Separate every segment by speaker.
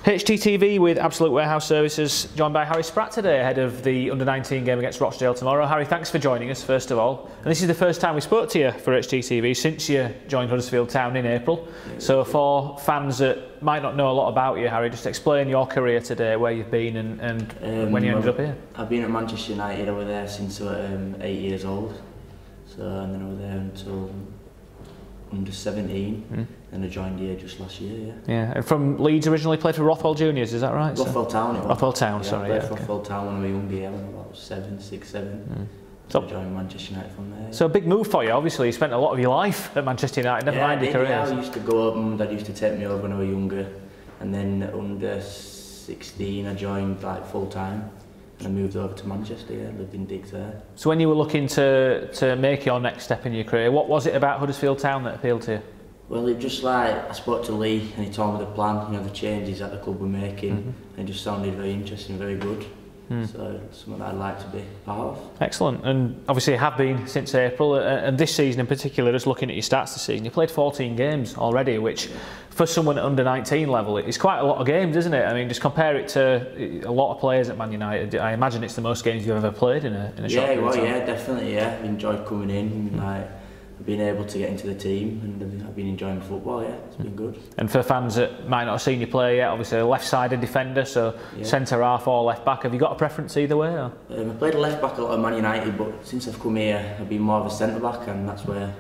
Speaker 1: HTTV with Absolute Warehouse Services, joined by Harry Spratt today ahead of the Under-19 game against Rochdale tomorrow. Harry, thanks for joining us first of all. And this is the first time we spoke to you for HTTV since you joined Huddersfield Town in April. So for fans that might not know a lot about you, Harry, just explain your career today, where you've been and when you ended up here.
Speaker 2: I've been at Manchester United. I was there since I was 8 years old. And then I was there until under 17, and I joined here just last year.
Speaker 1: Yeah, and from Leeds originally, played for Rochdale Juniors, is that right?
Speaker 2: Rochdale Town.
Speaker 1: Rochdale Town,
Speaker 2: yeah,
Speaker 1: sorry.
Speaker 2: I played for Rochdale Town when I was younger, when I was about 6, 7. So I joined Manchester United from there.
Speaker 1: So a big move for you, obviously. You spent a lot of your life at Manchester United, never mind your career.
Speaker 2: Yeah, I used to go up, and Dad used to take me over when I was younger, and then under 16 I joined like full time. And I moved over to Manchester, lived in Diggs there. So
Speaker 1: when you were looking to make your next step in your career, what was it about Huddersfield Town that appealed to you?
Speaker 2: Well, it just like, I spoke to Lee and he told me the plan, the changes that the club were making, and it just sounded very interesting, very good. So it's something that I'd like to be part of.
Speaker 1: Excellent, and obviously you have been since April, and this season in particular, just looking at your stats this season, you played 14 games already, which for someone at under 19 level, it's quite a lot of games, isn't it? I mean, just compare it to a lot of players at Man United. I imagine it's the most games you've ever played in a short period of time.
Speaker 2: Yeah, definitely, I've enjoyed coming in, I've been able to get into the team, and I've been enjoying football, it's been good.
Speaker 1: And for fans that might not have seen you play yet, obviously a left-sided defender, so centre-half or left-back, have you got a preference either way? Or?
Speaker 2: I played left-back a lot at Man United, but since I've come here, I've been more of a centre-back, and that's where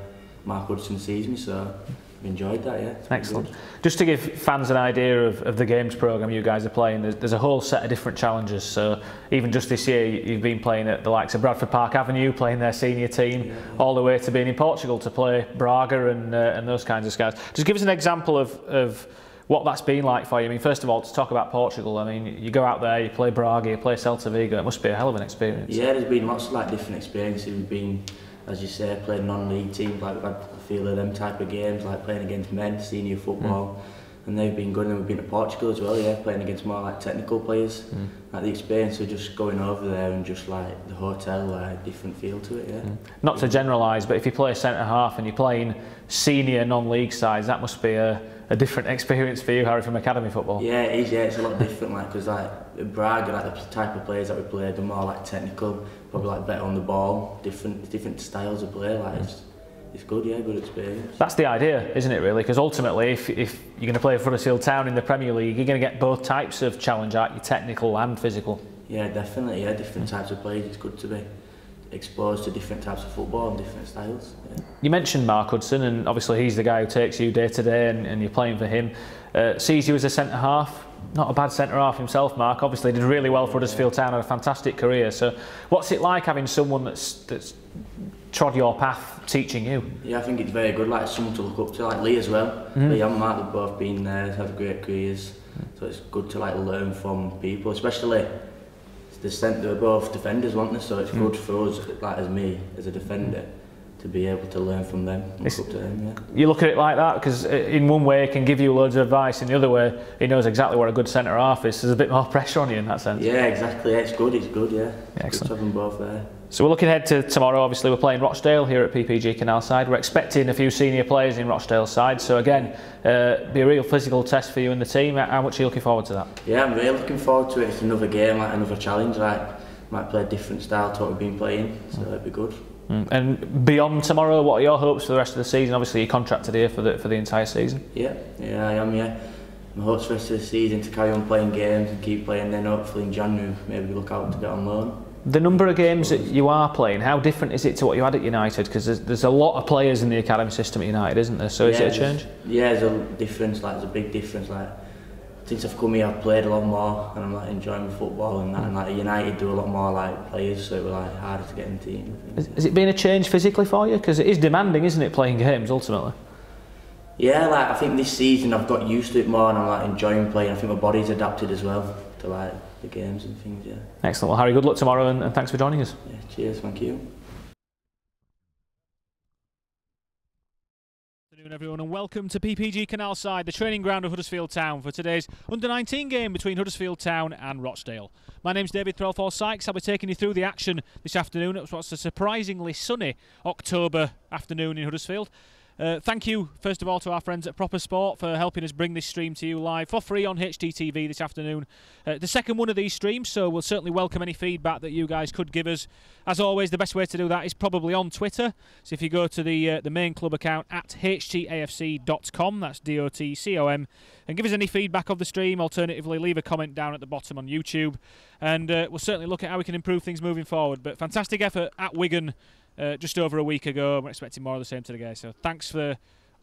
Speaker 2: Mark Hudson sees me, so I've enjoyed that,
Speaker 1: Excellent. Just to give fans an idea of the games programme you guys are playing, there's a whole set of different challenges. So even just this year, you've been playing at the likes of Bradford Park Avenue, playing their senior team, all the way to being in Portugal to play Braga and those kinds of guys. Just give us an example of what that's been like for you. I mean, first of all, to talk about Portugal, I mean, you go out there, you play Braga, you play Celta Vigo, it must be a hell of an experience. Yeah,
Speaker 2: there's been lots of different experiences. We've been, as you say, playing non-league teams, we've had a feel of them type of games, like playing against men, senior football, and they've been good. And then we've been to Portugal as well, playing against more technical players. Like the experience of just going over there and just the hotel, different feel to it,
Speaker 1: Not to generalise, but if you play centre half and you're playing senior non-league sides, that must be a different experience for you, Harry, from academy football.
Speaker 2: Yeah, it is. It's a lot different, because Braga, the type of players that we played, they're more technical, probably better on the ball, different styles of play. It's good, good experience.
Speaker 1: That's the idea, isn't it, really? Because ultimately, if you're going to play for Huddersfield Town in the Premier League, you're going to get both types of challenge, aren't you? Technical and physical.
Speaker 2: Yeah, definitely. Different types of players. It's good to be exposed to different types of football and different styles.
Speaker 1: You mentioned Mark Hudson, and obviously he's the guy who takes you day to day, and you're playing for him. Sees you as a centre half. Not a bad centre half himself, Mark. Obviously did really well for Huddersfield Town, had a fantastic career. So what's it like having someone that's trod your path teaching you?
Speaker 2: Yeah, I think it's very good, someone to look up to, Lee as well. Lee and Mark have both been there, had great careers, so it's good to learn from people, especially they're both defenders, weren't they? So it's good for us, as me, as a defender, to be able to learn from them and look up to them.
Speaker 1: You look at it like that, because in one way he can give you loads of advice, in the other way he knows exactly what a good centre half is. There's a bit more pressure on you in that sense.
Speaker 2: Yeah, exactly. It's good. It's good.
Speaker 1: Excellent.
Speaker 2: Good to have them both there.
Speaker 1: So we're looking ahead to tomorrow. Obviously we're playing Rochdale here at PPG Canalside. We're expecting a few senior players in Rochdale's side, so again, be a real physical test for you and the team. How much are you looking forward to that?
Speaker 2: Yeah, I'm really looking forward to it. It's another game, another challenge. Might play a different style to what we've been playing, so it'll be good.
Speaker 1: And beyond tomorrow, what are your hopes for the rest of the season? Obviously you're contracted here for the entire season.
Speaker 2: Yeah, I am. My hopes for the rest of the season to carry on playing games and keep playing. Then hopefully in January maybe look out to get on loan. The
Speaker 1: number of games that you are playing, how different is it to what you had at United? Because there's a lot of players in the academy system at United, isn't there? So is it a change?
Speaker 2: Yeah, there's a difference. There's a big difference. Since I've come here, I've played a lot more, and I'm enjoying football and that. And United do a lot more players, so it was harder to get in the team.
Speaker 1: Has it been a change physically for you? Because it is demanding, isn't it, playing games ultimately?
Speaker 2: Yeah, I think this season I've got used to it more, and I'm enjoying playing. I think my body's adapted as well to the games and things.
Speaker 1: Excellent. Well, Harry, good luck tomorrow, and thanks for joining us.
Speaker 2: Cheers. Thank you.
Speaker 1: Good afternoon, everyone, and welcome to PPG Canalside, the training ground of Huddersfield Town, for today's Under-19 game between Huddersfield Town and Rochdale. My name's David Threlfall-Sykes. I'll be taking you through the action this afternoon. It's what's a surprisingly sunny October afternoon in Huddersfield.
Speaker 3: Thank you, first of all, to our friends at Proper Sport for helping us bring this stream to you live for free on HDTV this afternoon. The second one of these streams, so we'll certainly welcome any feedback that you guys could give us. As always, the best way to do that is probably on Twitter. So if you go to the main club account at htafc.com, that's DOTCOM, and give us any feedback of the stream. Alternatively, leave a comment down at the bottom on YouTube, and we'll certainly look at how we can improve things moving forward. But fantastic effort at Wigan just over a week ago. We're expecting more of the same today. So thanks for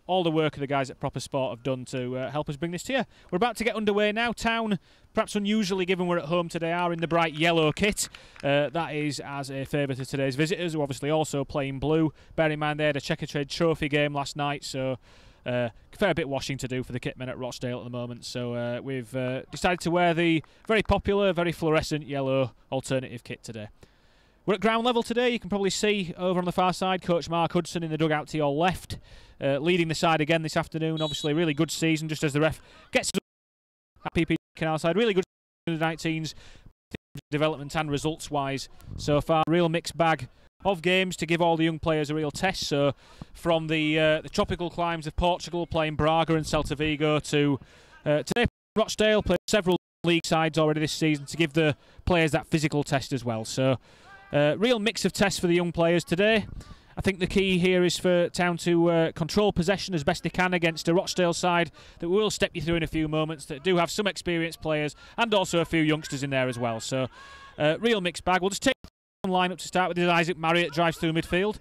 Speaker 3: all the work the guys at Proper Sport have done to help us bring this to you. We're about to get underway now. Town, perhaps unusually given we're at home today, are in the bright yellow kit. That is as a favour to today's visitors, who obviously also playing blue. Bear in mind they had a Checkatrade Trophy game last night, so a fair bit washing to do for the kitmen at Rochdale at the moment. So we've decided to wear the very popular, very fluorescent yellow alternative kit today. We're at ground level today. You can probably see over on the far side Coach Mark Hudson in the dugout to your left, leading the side again this afternoon. Obviously a really good season, just as the ref gets at PPG Canalside. Really good season of the 19s, development and results wise so far. Real mixed bag of games to give all the young players a real test. So from the tropical climes of Portugal, playing Braga and Celta Vigo, to today Rochdale, played several league sides already this season to give the players that physical test as well. So real mix of tests for the young players today. I think the key here is for Town to control possession as best they can against a Rochdale side that we will step you through in a few moments, that do have some experienced players and also a few youngsters in there as well. So real mixed bag. We'll just take the line up to start with. Isaac Marriott drives through midfield.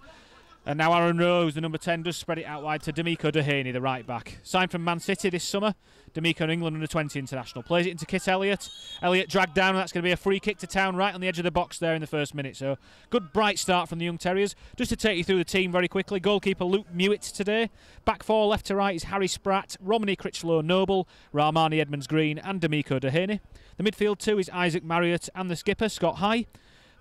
Speaker 3: And now Aaron Rowe, who's the number 10, does spread it out wide to D'Amico Dehaney, the right back. Signed from Man City this summer. D'Amico, England under-20 international. Plays it into Kit Elliott. Elliott dragged down, and that's going to be a free kick to Town right on the edge of the box there in the first minute. So good bright start from the young Terriers. Just to take you through the team very quickly, goalkeeper Luke Mewett today. Back four left to right is Harry Spratt, Romney Critchlow Noble, Rahmani Edmonds-Green and D'Amico Dehaney. The midfield two is Isaac Marriott and the skipper Scott High.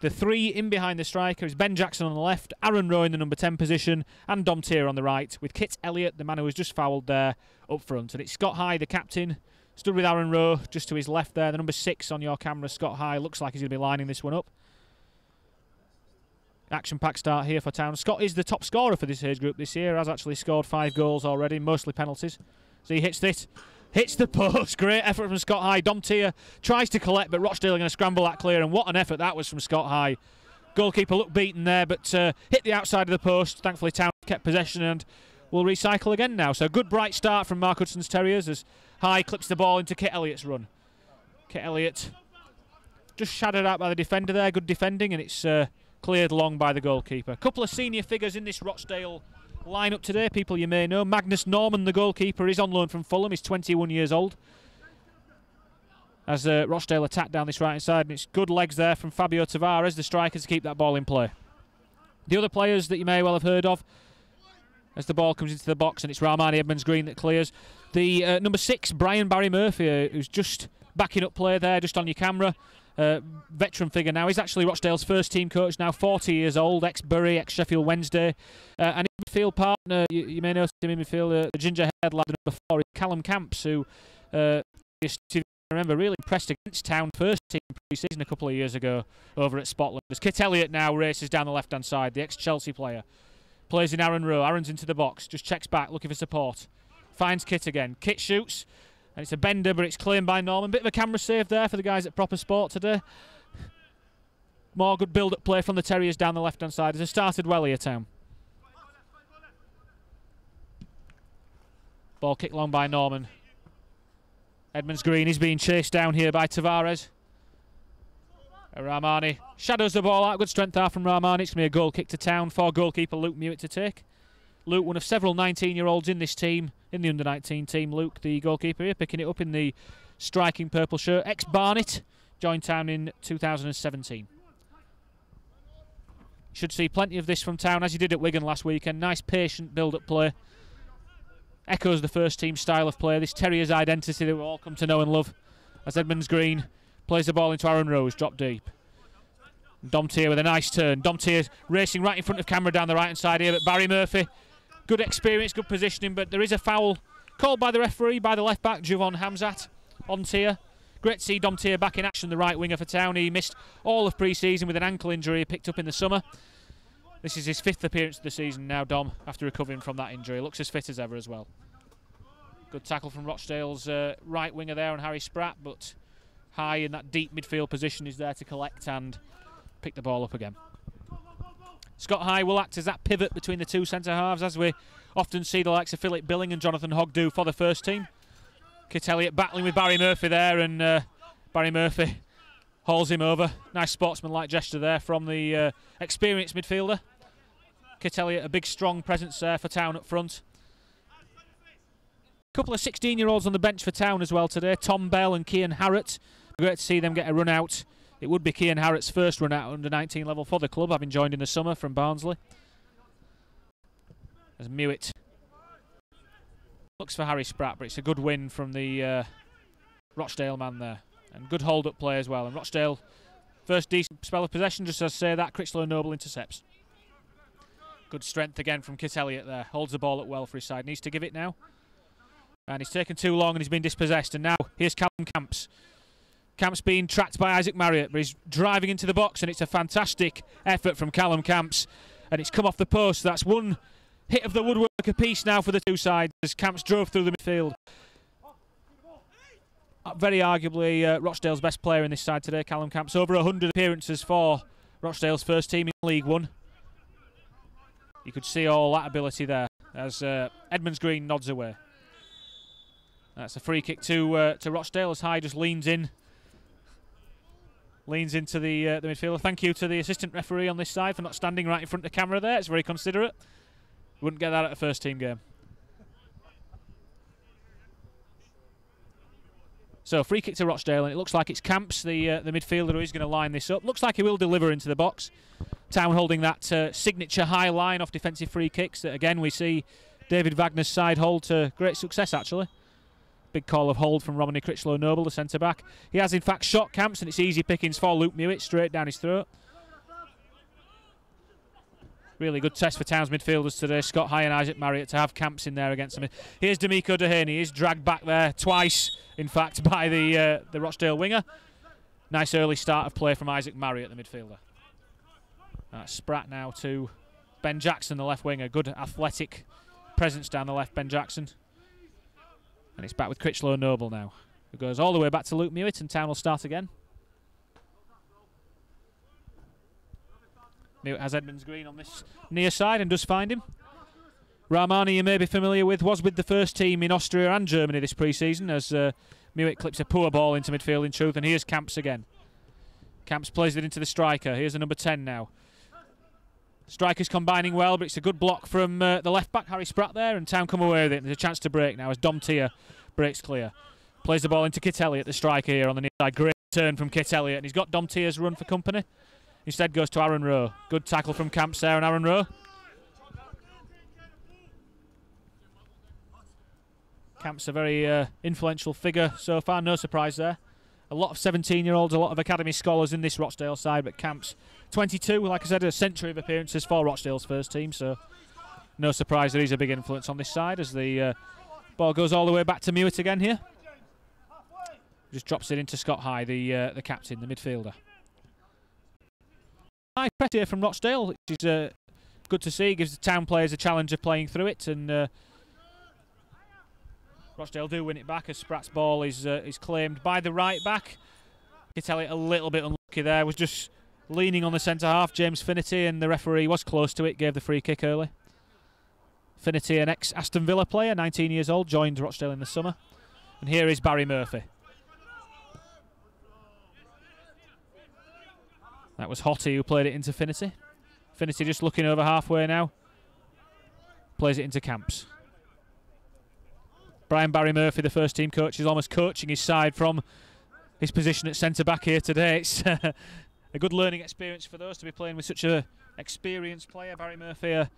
Speaker 3: The three in behind the striker is Ben Jackson on the left, Aaron Rowe in the number 10 position, and Dom Tier on the right, with Kit Elliott, the man who was just fouled there, up front. And it's Scott High, the captain, stood with Aaron Rowe just to his left there. The number 6 on your camera, Scott High, looks like he's going to be lining this one up. Action-packed start here for Town. Scott is the top scorer for this age group this year, has actually scored 5 goals already, mostly penalties. So he hits this. Hits the post. Great effort from Scott High. Dom Tier tries to collect, but Rochdale are going to scramble that clear, and what an effort that was from Scott High. Goalkeeper looked beaten there, but hit the outside of the post. Thankfully Town kept possession and will recycle again now. So good bright start from Mark Hudson's Terriers as High clips the ball into Kit Elliott's run. Kit Elliott just shadowed out by the defender there. Good defending, and it's cleared long by the goalkeeper. A couple of senior figures in this Rochdale line-up today, people you may know. Magnus Norman, the goalkeeper, is on loan from Fulham. He's 21 years old. As Rochdale attack down this right-hand side, and it's good legs there from Fabio Tavares, the striker, to keep that ball in play. The other players that you may well have heard of as the ball comes into the box, and it's Rahmani Edmonds-Green that clears. The number 6, Brian Barry Murphy, who's just backing up play there, just on your camera. Veteran figure now. He's actually Rochdale's first team coach now, 40 years old, ex-Bury, ex-Sheffield Wednesday. And his midfield partner, you may notice him in midfield, the ginger-haired lad number 4 is Callum Camps, who, if you remember, really impressed against Town first team pre-season a couple of years ago over at Scotland. As Kit Elliott now races down the left-hand side, the ex-Chelsea player. Plays in Aaron Rowe. Aaron's into the box, just checks back, looking for support. Finds Kit again. Kit shoots. And it's a bender, but it's claimed by Norman. Bit of a camera save there for the guys at Proper Sport today. More good build-up play from the Terriers down the left-hand side. As it started well here, Town. Ball kicked long by Norman. Edmonds-Green is being chased down here by Tavares. Rahmani shadows the ball out. Good strength there from Rahmani. It's going to be a goal kick to Town for goalkeeper Luke Mewett to take. Luke, one of several 19-year-olds in this team, in the under-19 team. Luke, the goalkeeper here, picking it up in the striking purple shirt. Ex-Barnet, joined Town in 2017. Should see plenty of this from Town, as he did at Wigan last weekend. Nice, patient build-up play. Echoes the first-team style of play. This Terrier's identity that we've all come to know and love. As Edmonds-Green plays the ball into Aaron Rose, drop deep. Dom Tier with a nice turn. Dom Tier racing right in front of camera down the right-hand side here, but Barry Murphy, good experience, good positioning, but there is a foul called by the referee, by the left-back, Juvon Hamzat, on Tier. Great to see Dom Tier back in action, the right winger for Town. He missed all of pre-season with an ankle injury he picked up in the summer. This is his 5th appearance of the season now, Dom, after recovering from that injury. Looks as fit as ever as well. Good tackle from Rochdale's right winger there on Harry Spratt, but high in that deep midfield position is there to collect and pick the ball up again. Scott High will act as that pivot between the two centre-halves, as we often see the likes of Philip Billing and Jonathan Hogg do for the first team. Kit Elliott battling with Barry Murphy there, and Barry Murphy hauls him over. Nice sportsman-like gesture there from the experienced midfielder. Kit Elliott, a big strong presence there for Town up front. A couple of 16-year-olds on the bench for Town as well today. Tom Bell and Cian Harrott. Great to see them get a run out. It would be Cian Harrott's first run out under 19 level for the club, having joined in the summer from Barnsley. As Mewett looks for Harry Spratt, but it's a good win from the Rochdale man there. And good hold-up play as well. And Rochdale, first decent spell of possession, just as I say that, Critchlow Noble intercepts. Good strength again from Kit Elliott there. Holds the ball up well for his side. Needs to give it now. And he's taken too long and he's been dispossessed. And now here's Callum Camps. Camps being tracked by Isaac Marriott, but he's driving into the box, and it's a fantastic effort from Callum Camps. And it's come off the post. That's one hit of the woodwork apiece now for the two sides as Camps drove through the midfield. Very arguably Rochdale's best player in this side today, Callum Camps. Over 100 appearances for Rochdale's first team in League One. You could see all that ability there as Edmonds Green nods away. That's a free kick to Rochdale as High just leans into the midfielder. Thank you to the assistant referee on this side for not standing right in front of the camera there. It's very considerate. Wouldn't get that at a first team game. So free kick to Rochdale, and it looks like it's Camps, the midfielder, who is going to line this up. Looks like he will deliver into the box. Town holding that signature high line off defensive free kicks that, again, we see David Wagner's side hold to great success, actually. Big call of hold from Romney Critchlow Noble, the centre-back. He has, in fact, shot Camps, and it's easy pickings for Luke Mewett, straight down his throat. Really good test for Town's midfielders today, Scott High and Isaac Marriott, to have Camps in there against him. Here's D'Amico Dehaney. He's dragged back there twice, in fact, by the Rochdale winger. Nice early start of play from Isaac Marriott, the midfielder. Spratt now to Ben Jackson, the left winger. Good athletic presence down the left, Ben Jackson. And it's back with Critchlow Noble now, who goes all the way back to Luke Mewett, and Town will start again. Mewett has Edmonds Green on this near side and does find him. Rahmani, you may be familiar with, was with the first team in Austria and Germany this pre-season as Mewett clips a poor ball into midfield in truth, and here's Camps again. Camps plays it into the striker. Here's the number 10 now. Striker's combining well, but it's a good block from the left-back, Harry Spratt there, and Town come away with it. There's a chance to break now as Dom Tier breaks clear. Plays the ball into Kit Elliott, the striker here on the near side. Great turn from Kit Elliott, and he's got Dom Tier's run for company. Instead goes to Aaron Rowe. Good tackle from Camps there on Aaron Rowe. Camps a very influential figure so far, no surprise there. A lot of 17-year-olds, a lot of academy scholars in this Rochdale side, but Camps 22, like I said, a century of appearances for Rochdale's first team, so no surprise that he's a big influence on this side as the ball goes all the way back to Mewett again here. Just drops it into Scott High, the captain, the midfielder. Nice press here from Rochdale, which is good to see. Gives the Town players a challenge of playing through it, and Rochdale do win it back as Spratt's ball is claimed by the right back. Kit Elliott a little bit unlucky there, was just leaning on the centre half, James Finnerty, and the referee was close to it, gave the free kick early. Finnerty, an ex-Aston Villa player, 19 years old, joined Rochdale in the summer. And here is Barry Murphy. That was Hottie who played it into Finnerty. Finnerty just looking over halfway now. Plays it into Camps. Barry Murphy, the first team coach, is almost coaching his side from his position at centre-back here today. It's a good learning experience for those to be playing with such an experienced player. Barry Murphy, a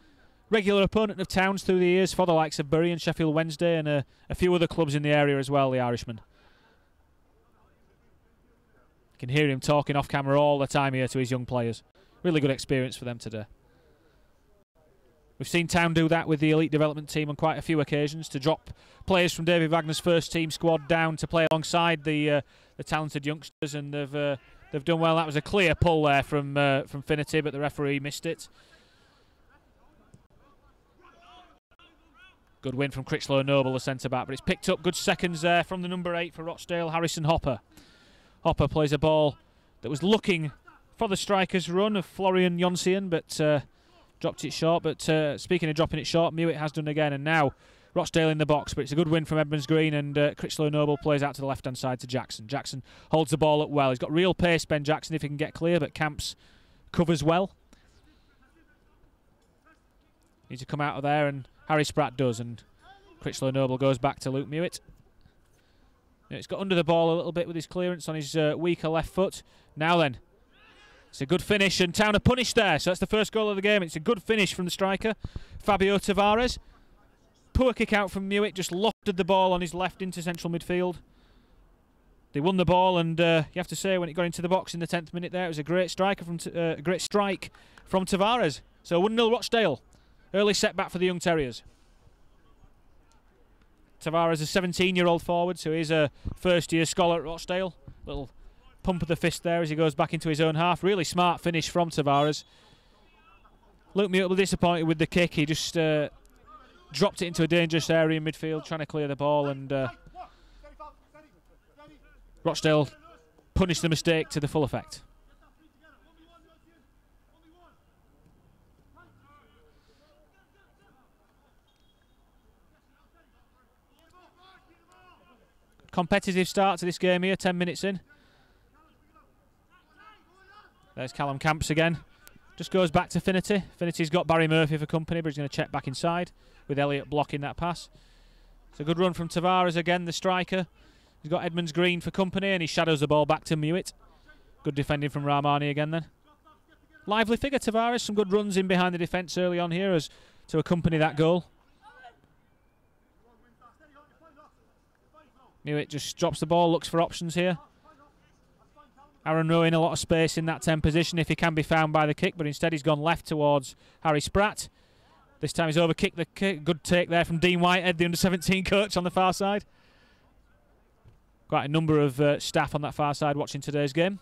Speaker 3: regular opponent of Towns through the years for the likes of Bury and Sheffield Wednesday and a few other clubs in the area as well, the Irishman. You can hear him talking off camera all the time here to his young players. Really good experience for them today. We've seen Town do that with the elite development team on quite a few occasions, to drop players from David Wagner's first team squad down to play alongside the talented youngsters, and they've done well. That was a clear pull there from Finnerty, but the referee missed it. Good win from Critchlow Noble, the centre-back, but it's picked up. Good seconds there from the number 8 for Rochdale, Harrison Hopper. Hopper plays a ball that was looking for the striker's run of Florian Jonsian, but dropped it short. But speaking of dropping it short, Mewitt has done again, and now Rochdale in the box, but it's a good win from Edmonds Green, and Critchlow Noble plays out to the left-hand side to Jackson. Jackson holds the ball up well. He's got real pace, Ben Jackson, if he can get clear, but Camps covers well. Needs to come out of there, and Harry Spratt does, and Critchlow Noble goes back to Luke Mewitt. He's got under the ball a little bit with his clearance on his weaker left foot. Now then, it's a good finish, and Town are punished there, so that's the first goal of the game. It's a good finish from the striker, Fabio Tavares. Poor kick out from Mewitt, just lofted the ball on his left into central midfield. They won the ball, and you have to say, when it got into the box in the 10th minute there, it was a great strike from Tavares. So 1-0 Rochdale. Early setback for the Young Terriers. Tavares, a 17-year-old forward, so he's a first-year scholar at Rochdale. Little pump of the fist there as he goes back into his own half. Really smart finish from Tavares. Luke Mewitt was disappointed with the kick. He just dropped it into a dangerous area in midfield, trying to clear the ball, and Rochdale punished the mistake to the full effect. Competitive start to this game here, 10 minutes in. There's Callum Camps again. Just goes back to Finity. Finity's got Barry Murphy for company, but he's going to check back inside with Elliott blocking that pass. It's a good run from Tavares again, the striker. He's got Edmonds Green for company, and he shadows the ball back to Mewitt. Good defending from Rahmani again then. Lively figure, Tavares. Some good runs in behind the defence early on here as to accompany that goal. Mewitt just drops the ball, looks for options here. Aaron Rowe in a lot of space in that 10 position if he can be found by the kick, but instead he's gone left towards Harry Spratt. This time he's overkicked the kick. Good take there from Dean Whitehead, the under-17 coach on the far side. Quite a number of staff on that far side watching today's game.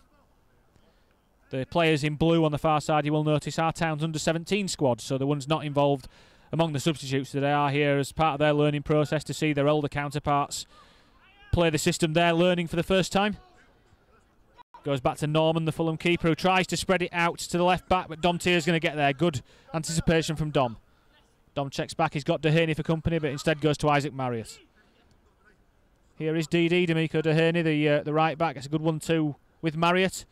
Speaker 3: The players in blue on the far side, you will notice, are Town's under-17 squad, so the ones not involved among the substitutes today are here as part of their learning process to see their older counterparts play the system they're learning for the first time. Goes back to Norman, the Fulham keeper, who tries to spread it out to the left back, but Dom Tier's going to get there. Good anticipation from Dom. Dom checks back, he's got Dehaney for company, but instead goes to Isaac Marius. Here is DD, D'Amico Dehaney, the right back. It's a good 1-2 with Marriott.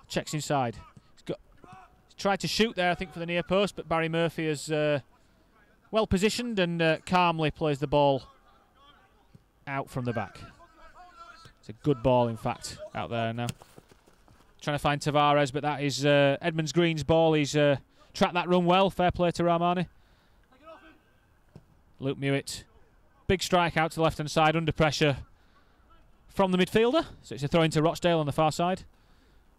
Speaker 3: Checks inside. He's tried to shoot there, I think, for the near post, but Barry Murphy is well positioned and calmly plays the ball out from the back. It's a good ball, in fact, out there now. Trying to find Tavares, but that is Edmonds Green's ball. He's tracked that run well. Fair play to Rahmani. Luke Mewitt. Big strike out to the left-hand side, under pressure from the midfielder. So it's a throw into Rochdale on the far side.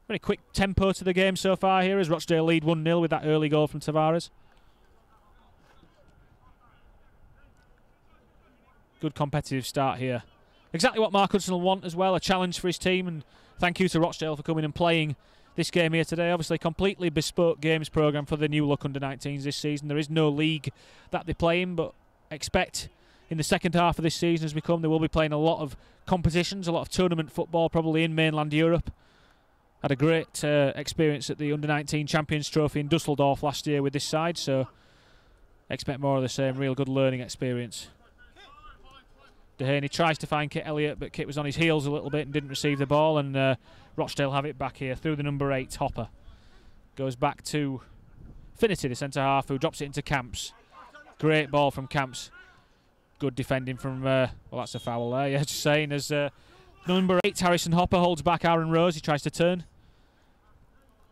Speaker 3: Very quick tempo to the game so far here as Rochdale lead 1-0 with that early goal from Tavares. Good competitive start here. Exactly what Mark Hudson will want as well, a challenge for his team, and thank you to Rochdale for coming and playing this game here today. Obviously completely bespoke games programme for the new look under-19s this season. There is no league that they play in, but expect in the second half of this season as we come, they will be playing a lot of competitions, a lot of tournament football, probably in mainland Europe. Had a great experience at the under-19 Champions Trophy in Dusseldorf last year with this side, so expect more of the same, real good learning experience. Dehaney tries to find Kit Elliott, but Kit was on his heels a little bit and didn't receive the ball, and Rochdale have it back here through the number 8, Hopper. Goes back to Finity, the centre-half, who drops it into Camps. Great ball from Camps. Good defending from, well, that's a foul there, yeah, just saying, as number 8, Harrison Hopper, holds back Aaron Rose. He tries to turn.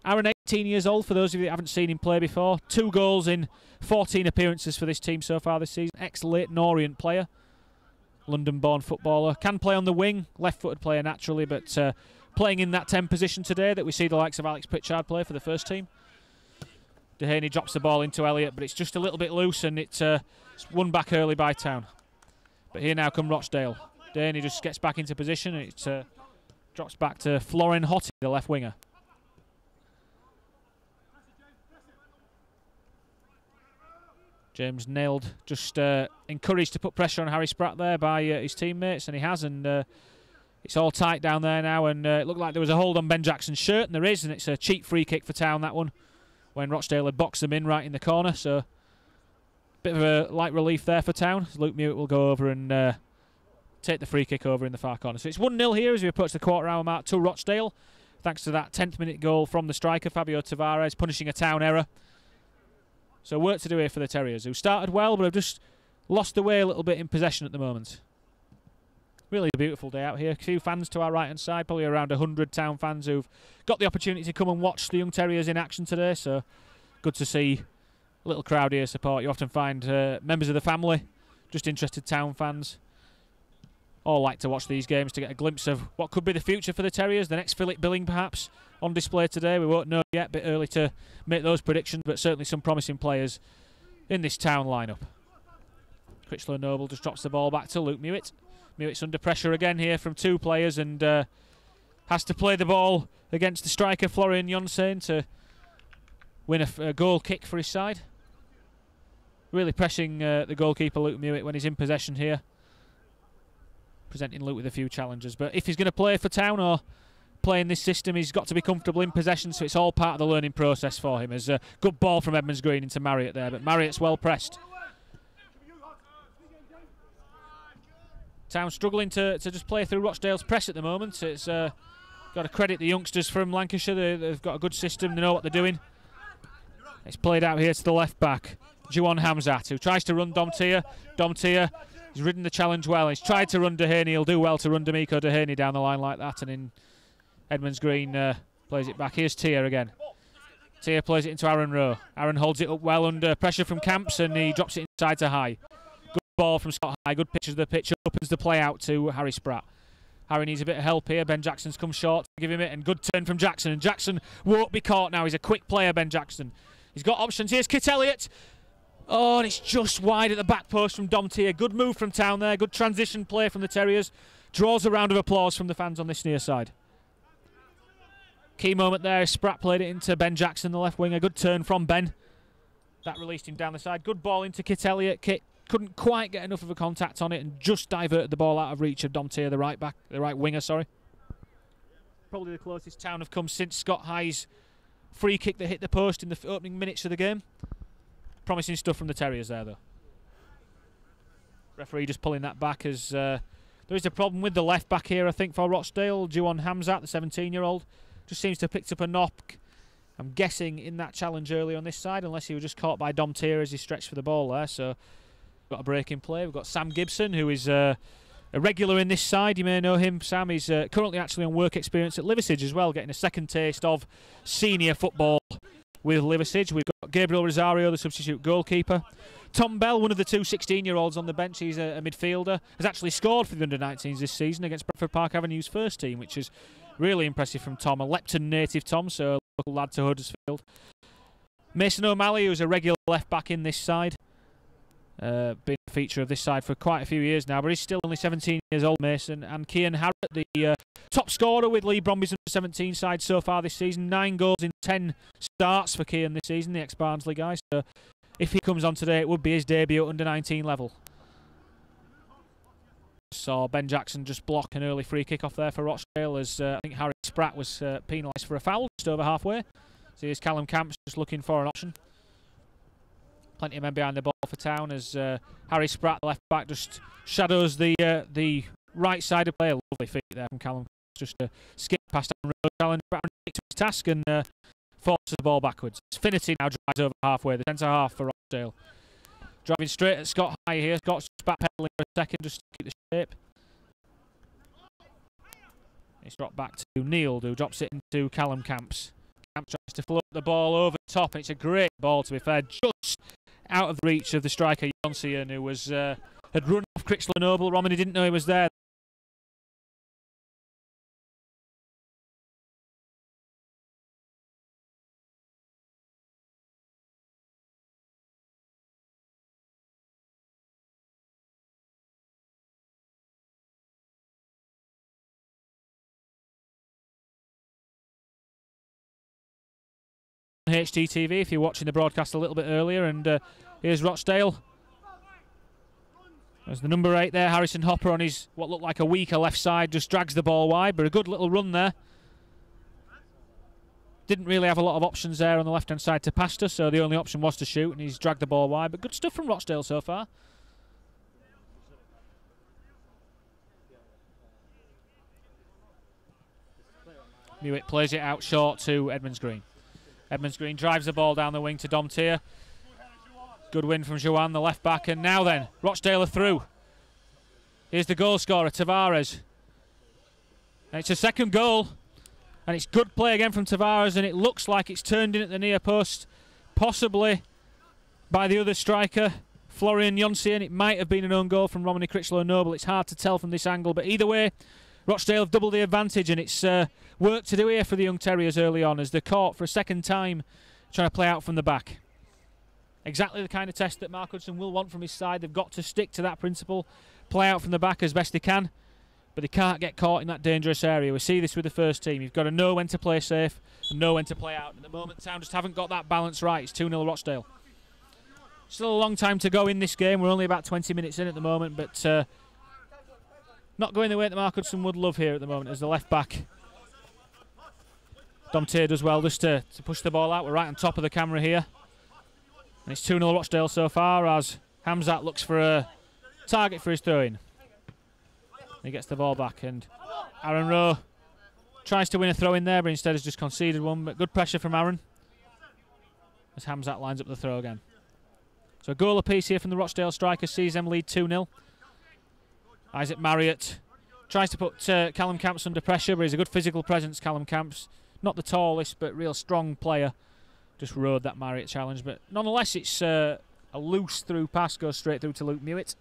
Speaker 3: Aaron, 18 years old, for those of you that haven't seen him play before. 2 goals in 14 appearances for this team so far this season. Ex-Leyton Orient player. London-born footballer. Can play on the wing, left-footed player naturally, but playing in that 10 position today that we see the likes of Alex Pritchard play for the first team. Dehaney drops the ball into Elliott, but it's just a little bit loose, and it's won back early by Town. But here now come Rochdale. Dehaney just gets back into position, and it drops back to Florin Hottie, the left winger. James nailed, just encouraged to put pressure on Harry Spratt there by his teammates, and he has, and it's all tight down there now, and it looked like there was a hold on Ben Jackson's shirt, and there is, and it's a cheap free kick for Town, that one, when Rochdale had boxed them in right in the corner, so bit of a light relief there for Town. Luke Mewett will go over and take the free kick over in the far corner. So it's 1-0 here as we approach the quarter-hour mark to Rochdale, thanks to that 10th minute goal from the striker, Fabio Tavares, punishing a Town error. So work to do here for the Terriers, who started well, but have just lost the way a little bit in possession at the moment. Really a beautiful day out here. A few fans to our right-hand side, probably around 100 Town fans who've got the opportunity to come and watch the young Terriers in action today, so good to see a little crowd here support. You often find members of the family, just interested Town fans, all like to watch these games to get a glimpse of what could be the future for the Terriers. The next Philip Billing perhaps on display today. We won't know yet, a bit early to make those predictions, but certainly some promising players in this Town lineup. Critchlow Noble just drops the ball back to Luke Mewett. Mewett's under pressure again here from two players and has to play the ball against the striker Florian Jonsen to win a goal kick for his side. Really pressing the goalkeeper Luke Mewett when he's in possession here. Presenting Luke with a few challenges, but if he's going to play for Town or play in this system, he's got to be comfortable in possession, so it's all part of the learning process for him. There's a good ball from Edmonds Green into Marriott there, but Marriott's well pressed. Town struggling to just play through Rochdale's press at the moment. It's got to credit the youngsters from Lancashire. They've got a good system, they know what they're doing. It's played out here to the left back, Juan Hamzat, who tries to run Domtier. Domtier, he's ridden the challenge well. He's tried to run Dehaney. He'll do well to run D'Amico Dehaney down the line like that. And in Edmonds Green plays it back. Here's Tier again. Tier plays it into Aaron Rowe. Aaron holds it up well under pressure from Camps and he drops it inside to High. Good ball from Scott High. Good pitch of the pitch. Opens the play out to Harry Spratt. Harry needs a bit of help here. Ben Jackson's come short to give him it. And good turn from Jackson. And Jackson won't be caught now. He's a quick player, Ben Jackson. He's got options. Here's Kit Elliott. Oh, and it's just wide at the back post from Dom Tier. Good move from Town there. Good transition play from the Terriers. Draws a round of applause from the fans on this near side. Key moment there. Spratt played it into Ben Jackson, the left winger. Good turn from Ben. That released him down the side. Good ball into Kit Elliott. Kit couldn't quite get enough of a contact on it and just diverted the ball out of reach of Dom Tier, the right winger, sorry. Probably the closest Town have come since Scott High's free kick that hit the post in the opening minutes of the game. Promising stuff from the Terriers there, though. Referee just pulling that back as there is a problem with the left back here, I think, for Rochdale. Juan Hamzat, the 17-year-old, just seems to have picked up a knock, I'm guessing, in that challenge early on this side, unless he was just caught by Dom Tier as he stretched for the ball there. So, got a break in play. We've got Sam Gibson, who is a regular in this side. You may know him, Sam. He's currently actually on work experience at Liversidge as well, getting a second taste of senior football with Liversidge. We've got Gabriel Rosario, the substitute goalkeeper. Tom Bell, one of the two 16-year-olds on the bench, he's a midfielder, has actually scored for the under-19s this season against Bradford Park Avenue's first team, which is really impressive from Tom. A Lepton native, Tom, so a local lad to Huddersfield. Mason O'Malley, who's a regular left-back in this side. Been a feature of this side for quite a few years now, but he's still only 17 years old, Mason. And Kian Harrott, the top scorer with Lee Bromby's under-17 side so far this season. 9 goals in 10 starts for Kian this season, the ex-Barnsley guy. So if he comes on today, it would be his debut at under-19 level. Saw Ben Jackson just block an early free kick off there for Rochdale as I think Harry Spratt was penalised for a foul just over halfway. So here's Callum Camps just looking for an option. Plenty of men behind the ball for Town as Harry Spratt, the left back, just shadows the right side of play. A lovely feat there from Callum. Just a skip past Aaron Rowe, challenge Aaron to his task and forces the ball backwards. Finity now drives over halfway, the centre half for Rochdale. Driving straight at Scott High here. Scott's just backpedaling for a second just to keep the shape. It's dropped back to Neil, who drops it into Callum Camps. Camps tries to float the ball over the top, and it's a great ball, to be fair, just out of the reach of the striker Jonsian, who was had run off Critchlow Noble. Romney didn't know he was there. HDTV if you're watching the broadcast a little bit earlier, and Here's Rochdale. There's the number 8 there, Harrison Hopper, on his what looked like a weaker left side, just drags the ball wide, but a good little run there. Didn't really have a lot of options there on the left-hand side to pass to, so the only option was to shoot, and he's dragged the ball wide. But good stuff from Rochdale so far. Mewitt plays it out short to Edmonds Green. Edmonds Green drives the ball down the wing to Domtier. Good win from Joanne, the left back, and now then, Rochdale are through. Here's the goal scorer, Tavares. And it's a second goal. And it's good play again from Tavares, and it looks like it's turned in at the near post, possibly by the other striker, Florian Jonsi, and it might have been an own goal from Romany Critchlow-Noble. It's hard to tell from this angle, but either way, Rochdale have doubled the advantage, and it's work to do here for the young Terriers early on as they're caught for a second time trying to play out from the back. Exactly the kind of test that Mark Hudson will want from his side. They've got to stick to that principle, play out from the back as best they can. But they can't get caught in that dangerous area. We see this with the first team. You've got to know when to play safe and know when to play out. At the moment, Town just haven't got that balance right. It's 2-0 Rochdale. Still a long time to go in this game. We're only about 20 minutes in at the moment, but not going the way that Mark Hudson would love here at the moment as the left back. Domtier does well just to push the ball out. We're right on top of the camera here. And it's 2-0 Rochdale so far as Hamzat looks for a target for his throw-in. He gets the ball back, and Aaron Rowe tries to win a throw in there, but instead has just conceded one. But good pressure from Aaron as Hamzat lines up the throw again. So a goal apiece here from the Rochdale striker sees them lead 2-0. Isaac Marriott tries to put Callum Camps under pressure, but he's a good physical presence, Callum Camps. Not the tallest, but real strong player. Just rode that Marriott challenge, but nonetheless it's a loose through pass, goes straight through to Luke Mewitt.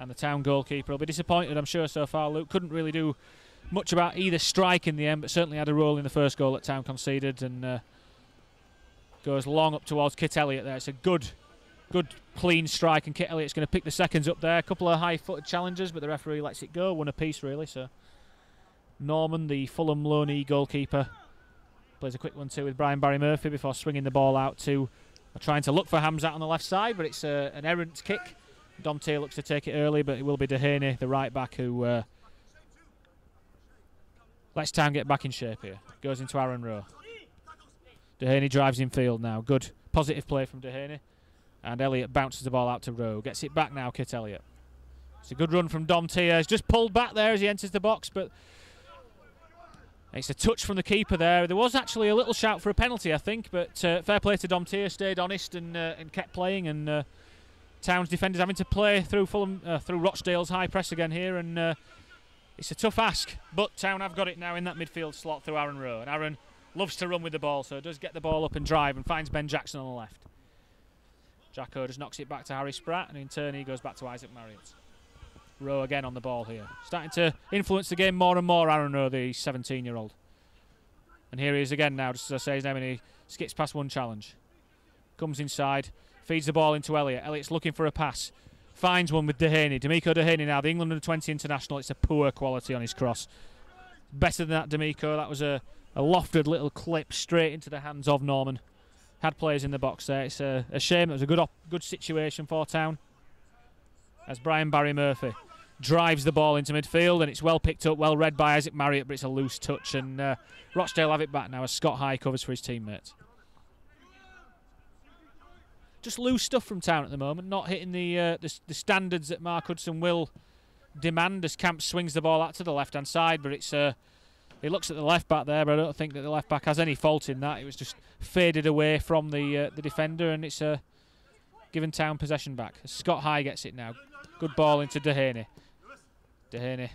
Speaker 3: And the Town goalkeeper will be disappointed, I'm sure, so far. Luke couldn't really do much about either strike in the end, but certainly had a role in the first goal that Town conceded, and goes long up towards Kit Elliott there. It's a good clean strike, and Kit Elliott's going to pick the seconds up there. A couple of high-footed challenges, but the referee lets it go. One apiece, really. So Norman, the Fulham loanee goalkeeper, plays a quick one too with Brian Barry Murphy before swinging the ball out to trying to look for Hamzat on the left side, but it's an errant kick. Domtier looks to take it early, but it will be Dehaney, the right back, who lets Town get back in shape here. Goes into Aaron Rowe. Dehaney drives in field now. Good positive play from Dehaney. And Elliott bounces the ball out to Rowe. Gets it back now, Kit Elliott. It's a good run from Domtier. He's just pulled back there as he enters the box, but it's a touch from the keeper there. There was actually a little shout for a penalty, I think, but fair play to Domtier. Stayed honest and kept playing, and Town's defenders having to play through through Rochdale's high press again here, and it's a tough ask, but Town have got it now in that midfield slot through Aaron Rowe, and Aaron loves to run with the ball, so does get the ball up and drive and finds Ben Jackson on the left. Jacko just knocks it back to Harry Spratt, and in turn he goes back to Isaac Marriott. Rowe again on the ball here, starting to influence the game more and more, Aaron Rowe, the 17-year-old. And here he is again now, just as I say his name, and he skips past one challenge. Comes inside, feeds the ball into Elliott. Elliott's looking for a pass. Finds one with Dehaney. D'Amico Dehaney now, the England under-20 international. It's a poor quality on his cross. Better than that, D'Amico. That was a lofted little clip straight into the hands of Norman. Had players in the box there. It's a shame. It was a good situation for Town. As Brian Barry Murphy drives the ball into midfield, and it's well picked up, well read by Isaac Marriott, but it's a loose touch, and Rochdale have it back now as Scott High covers for his teammates. Just loose stuff from Town at the moment, not hitting the standards that Mark Hudson will demand as Camp swings the ball out to the left-hand side, but it's he looks at the left back there, but I don't think that the left back has any fault in that. It was just faded away from the defender, and it's given Town possession back. Scott High gets it now. Good ball into Dehaney. Dehaney,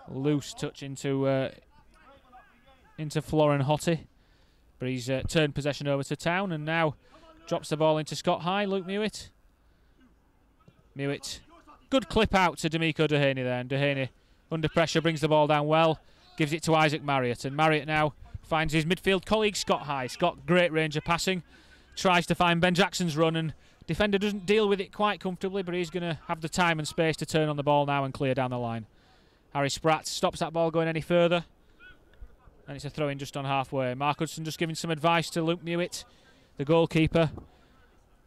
Speaker 3: loose touch into Florin Hottie, but he's turned possession over to Town, and now drops the ball into Scott High. Luke Mewitt. Mewitt, good clip out to D'Amico Dehaney there, and Dehaney under pressure brings the ball down well, gives it to Isaac Marriott, and Marriott now finds his midfield colleague Scott High. Scott, great range of passing, tries to find Ben Jackson's run, and defender doesn't deal with it quite comfortably, but he's going to have the time and space to turn on the ball now and clear down the line. Harry Spratt stops that ball going any further, and it's a throw-in just on halfway. Mark Hudson just giving some advice to Luke Mewitt. the goalkeeper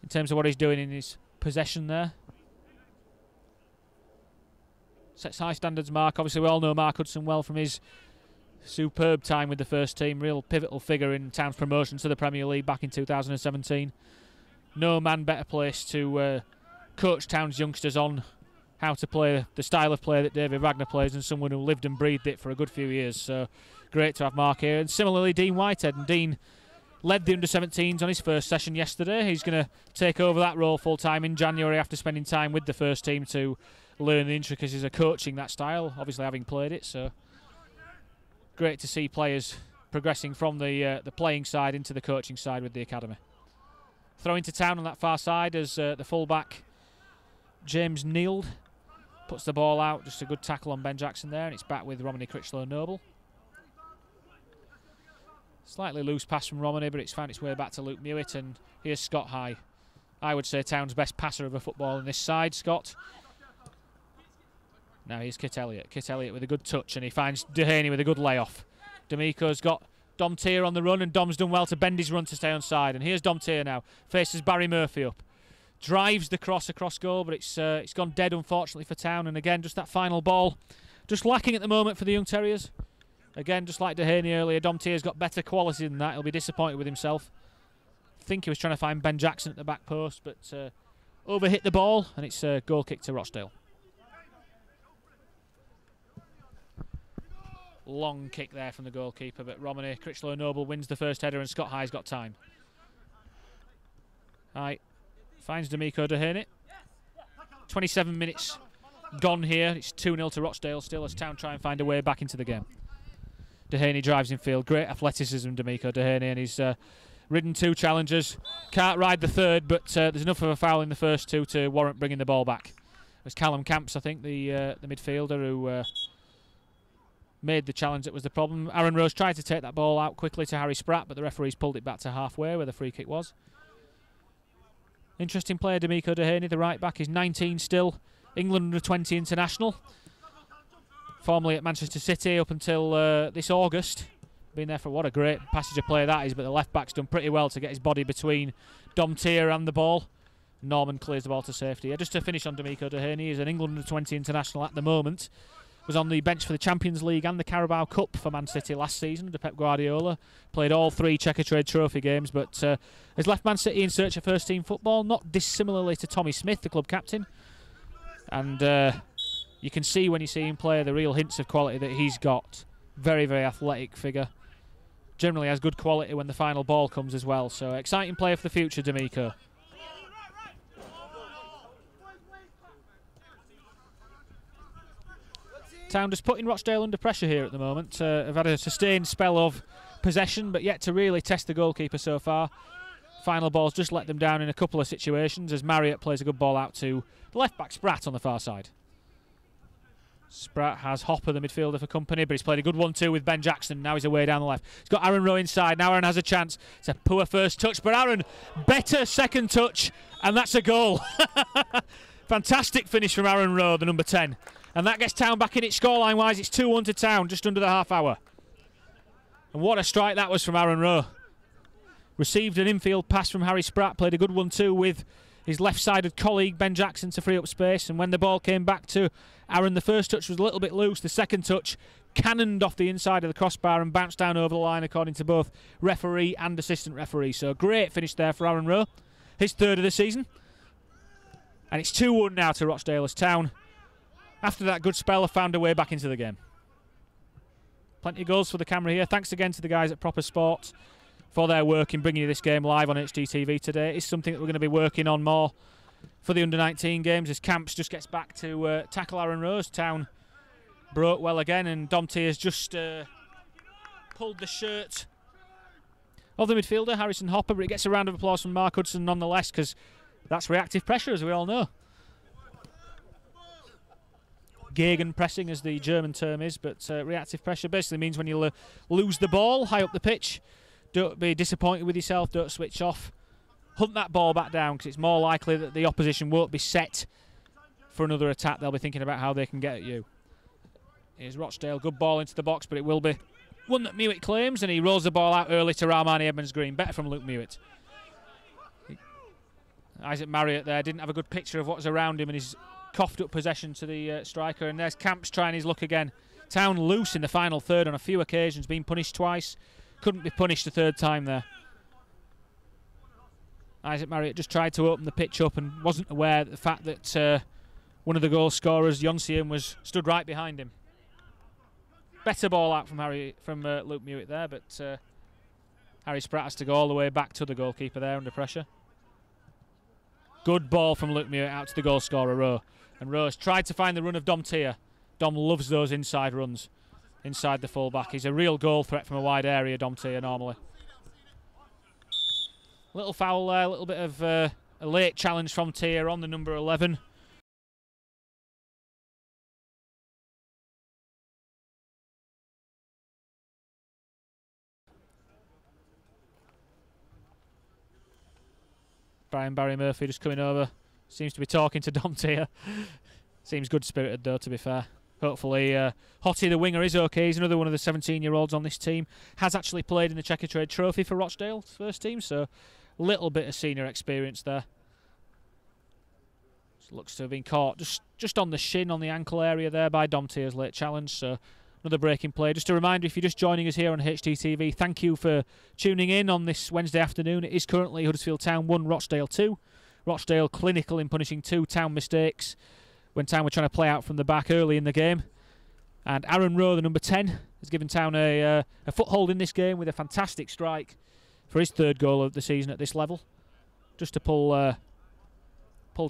Speaker 3: in terms of what he's doing in his possession there. Sets high standards, Mark. Obviously, we all know Mark Hudson well from his superb time with the first team. Real pivotal figure in Town's promotion to the Premier League back in 2017. No man better placed to coach Town's youngsters on how to play the style of play that David Wagner plays, and someone who lived and breathed it for a good few years. So great to have Mark here. And similarly, Dean Whitehead. And Dean led the under-17s on his first session yesterday. He's going to take over that role full-time in January after spending time with the first team to learn the intricacies of coaching that style, obviously having played it. So great to see players progressing from the playing side into the coaching side with the academy. Throw into Town on that far side as the full-back James Neild puts the ball out. Just a good tackle on Ben Jackson there, and it's back with Romany Critchlow-Noble. Slightly loose pass from Romany, but it's found its way back to Luke Mewett, and here's Scott High. I would say Town's best passer of a football in this side, Scott. Now here's Kit Elliott. Kit Elliott with a good touch, and he finds Dehaney with a good layoff. D'Amico's got Dom Tier on the run, and Dom's done well to bend his run to stay on side. And here's Dom Tier now, faces Barry Murphy up. Drives the cross across goal, but it's gone dead, unfortunately, for Town. And again, just that final ball, just lacking at the moment for the Young Terriers. Again, just like Dehaney earlier, Dom Tier's got better quality than that. He'll be disappointed with himself. I think he was trying to find Ben Jackson at the back post, but overhit the ball, and it's a goal kick to Rochdale. Long kick there from the goalkeeper, but Romany Critchlow-Noble wins the first header, and Scott High's got time. Right, finds D'Amico Dehaney. 27 minutes gone here. It's 2-0 to Rochdale still as Town try and find a way back into the game. Dehaney drives in field. Great athleticism, D'Amico Dehaney, and he's ridden 2 challengers. Can't ride the third, but there's enough of a foul in the first 2 to warrant bringing the ball back. It was Callum Camps, I think, the midfielder who made the challenge that was the problem. Aaron Rose tried to take that ball out quickly to Harry Spratt, but the referees pulled it back to halfway where the free kick was. Interesting player, D'Amico Dehaney, the right back. He's 19 still, England under-20 international. Formerly at Manchester City up until this August. Been there for what a great passage of play that is, but the left back's done pretty well to get his body between Dom Tier and the ball. Norman clears the ball to safety. Yeah, just to finish on D'Amico Dehaney, he's an England under-20 international at the moment. Was on the bench for the Champions League and the Carabao Cup for Man City last season under Pep Guardiola. Played all 3 Checkatrade Trophy games, but has left Man City in search of first-team football, not dissimilarly to Tommy Smith, the club captain. And you can see when you see him play the real hints of quality that he's got. Very, very athletic figure. Generally has good quality when the final ball comes as well. So exciting player for the future, D'Amico. Town just putting Rochdale under pressure here at the moment. Have had a sustained spell of possession, but yet to really test the goalkeeper so far. Final ball's just let them down in a couple of situations as Marriott plays a good ball out to the left-back Spratt on the far side. Spratt has Hopper, the midfielder, for company, but he's played a good 1-2 with Ben Jackson. Now he's away down the left. He's got Aaron Rowe inside. Now Aaron has a chance. It's a poor first touch, but Aaron, better second touch, and that's a goal. Fantastic finish from Aaron Rowe, the number 10. And that gets Town back in it scoreline-wise. It's 2-1 to Town, just under the half hour. And what a strike that was from Aaron Rowe. Received an infield pass from Harry Spratt, played a good 1-2 with his left-sided colleague Ben Jackson to free up space. And when the ball came back to Aaron, the first touch was a little bit loose. The second touch cannoned off the inside of the crossbar and bounced down over the line according to both referee and assistant referee. So great finish there for Aaron Rowe. His 3rd of the season. And it's 2-1 now to Rochdale as Town, after that good spell, have found a way back into the game. Plenty of goals for the camera here. Thanks again to the guys at Proper Sport for their work in bringing you this game live on HDTV today. It's something that we're going to be working on more for the under-19 games as Camps just gets back to tackle Aaron Rose. Town broke well again, and Dom Tier's just pulled the shirt of the midfielder, Harrison Hopper, but it gets a round of applause from Mark Hudson nonetheless because that's reactive pressure, as we all know. Gegenpressing, as the German term is, but reactive pressure basically means when you lose the ball high up the pitch, don't be disappointed with yourself, don't switch off, hunt that ball back down because it's more likely that the opposition won't be set for another attack. They'll be thinking about how they can get at you. Here's Rochdale, good ball into the box, but it will be one that Mewett claims, and he rolls the ball out early to Rahmani Edmonds-Green. Better from Luke Mewett. Isaac Marriott there didn't have a good picture of what was around him, and he's coughed up possession to the striker. And there's Camps trying his luck again. Town loose in the final third on a few occasions, been punished twice. Couldn't be punished a third time there. Isaac Marriott just tried to open the pitch up and wasn't aware of the fact that one of the goal scorers, Jonsian, was stood right behind him. Better ball out from Luke Mewett there, but Harry Spratt has to go all the way back to the goalkeeper there under pressure. Good ball from Luke Mewett out to the goal scorer, Rowe. And Rowe's tried to find the run of Dom Tier. Dom loves those inside runs, inside the full-back. He's a real goal threat from a wide area, Dom Tier, normally. Little foul there, a little bit of a late challenge from Tier on the number 11. Barry Murphy just coming over. Seems to be talking to Dom Tier. Seems good-spirited though, to be fair. Hopefully Hottie, the winger, is okay. He's another one of the 17-year-olds on this team. Has actually played in the Checkatrade Trophy for Rochdale's first team, so a little bit of senior experience there. Looks to have been caught just on the shin, on the ankle area there by Dom Tier's late challenge, so another breaking play. Just a reminder, if you're just joining us here on HTTV, thank you for tuning in on this Wednesday afternoon. It is currently Huddersfield Town 1, Rochdale 2. Rochdale clinical in punishing 2 Town mistakes when Town were trying to play out from the back early in the game. And Aaron Rowe, the number 10, has given Town a foothold in this game with a fantastic strike for his 3rd goal of the season at this level, just to pull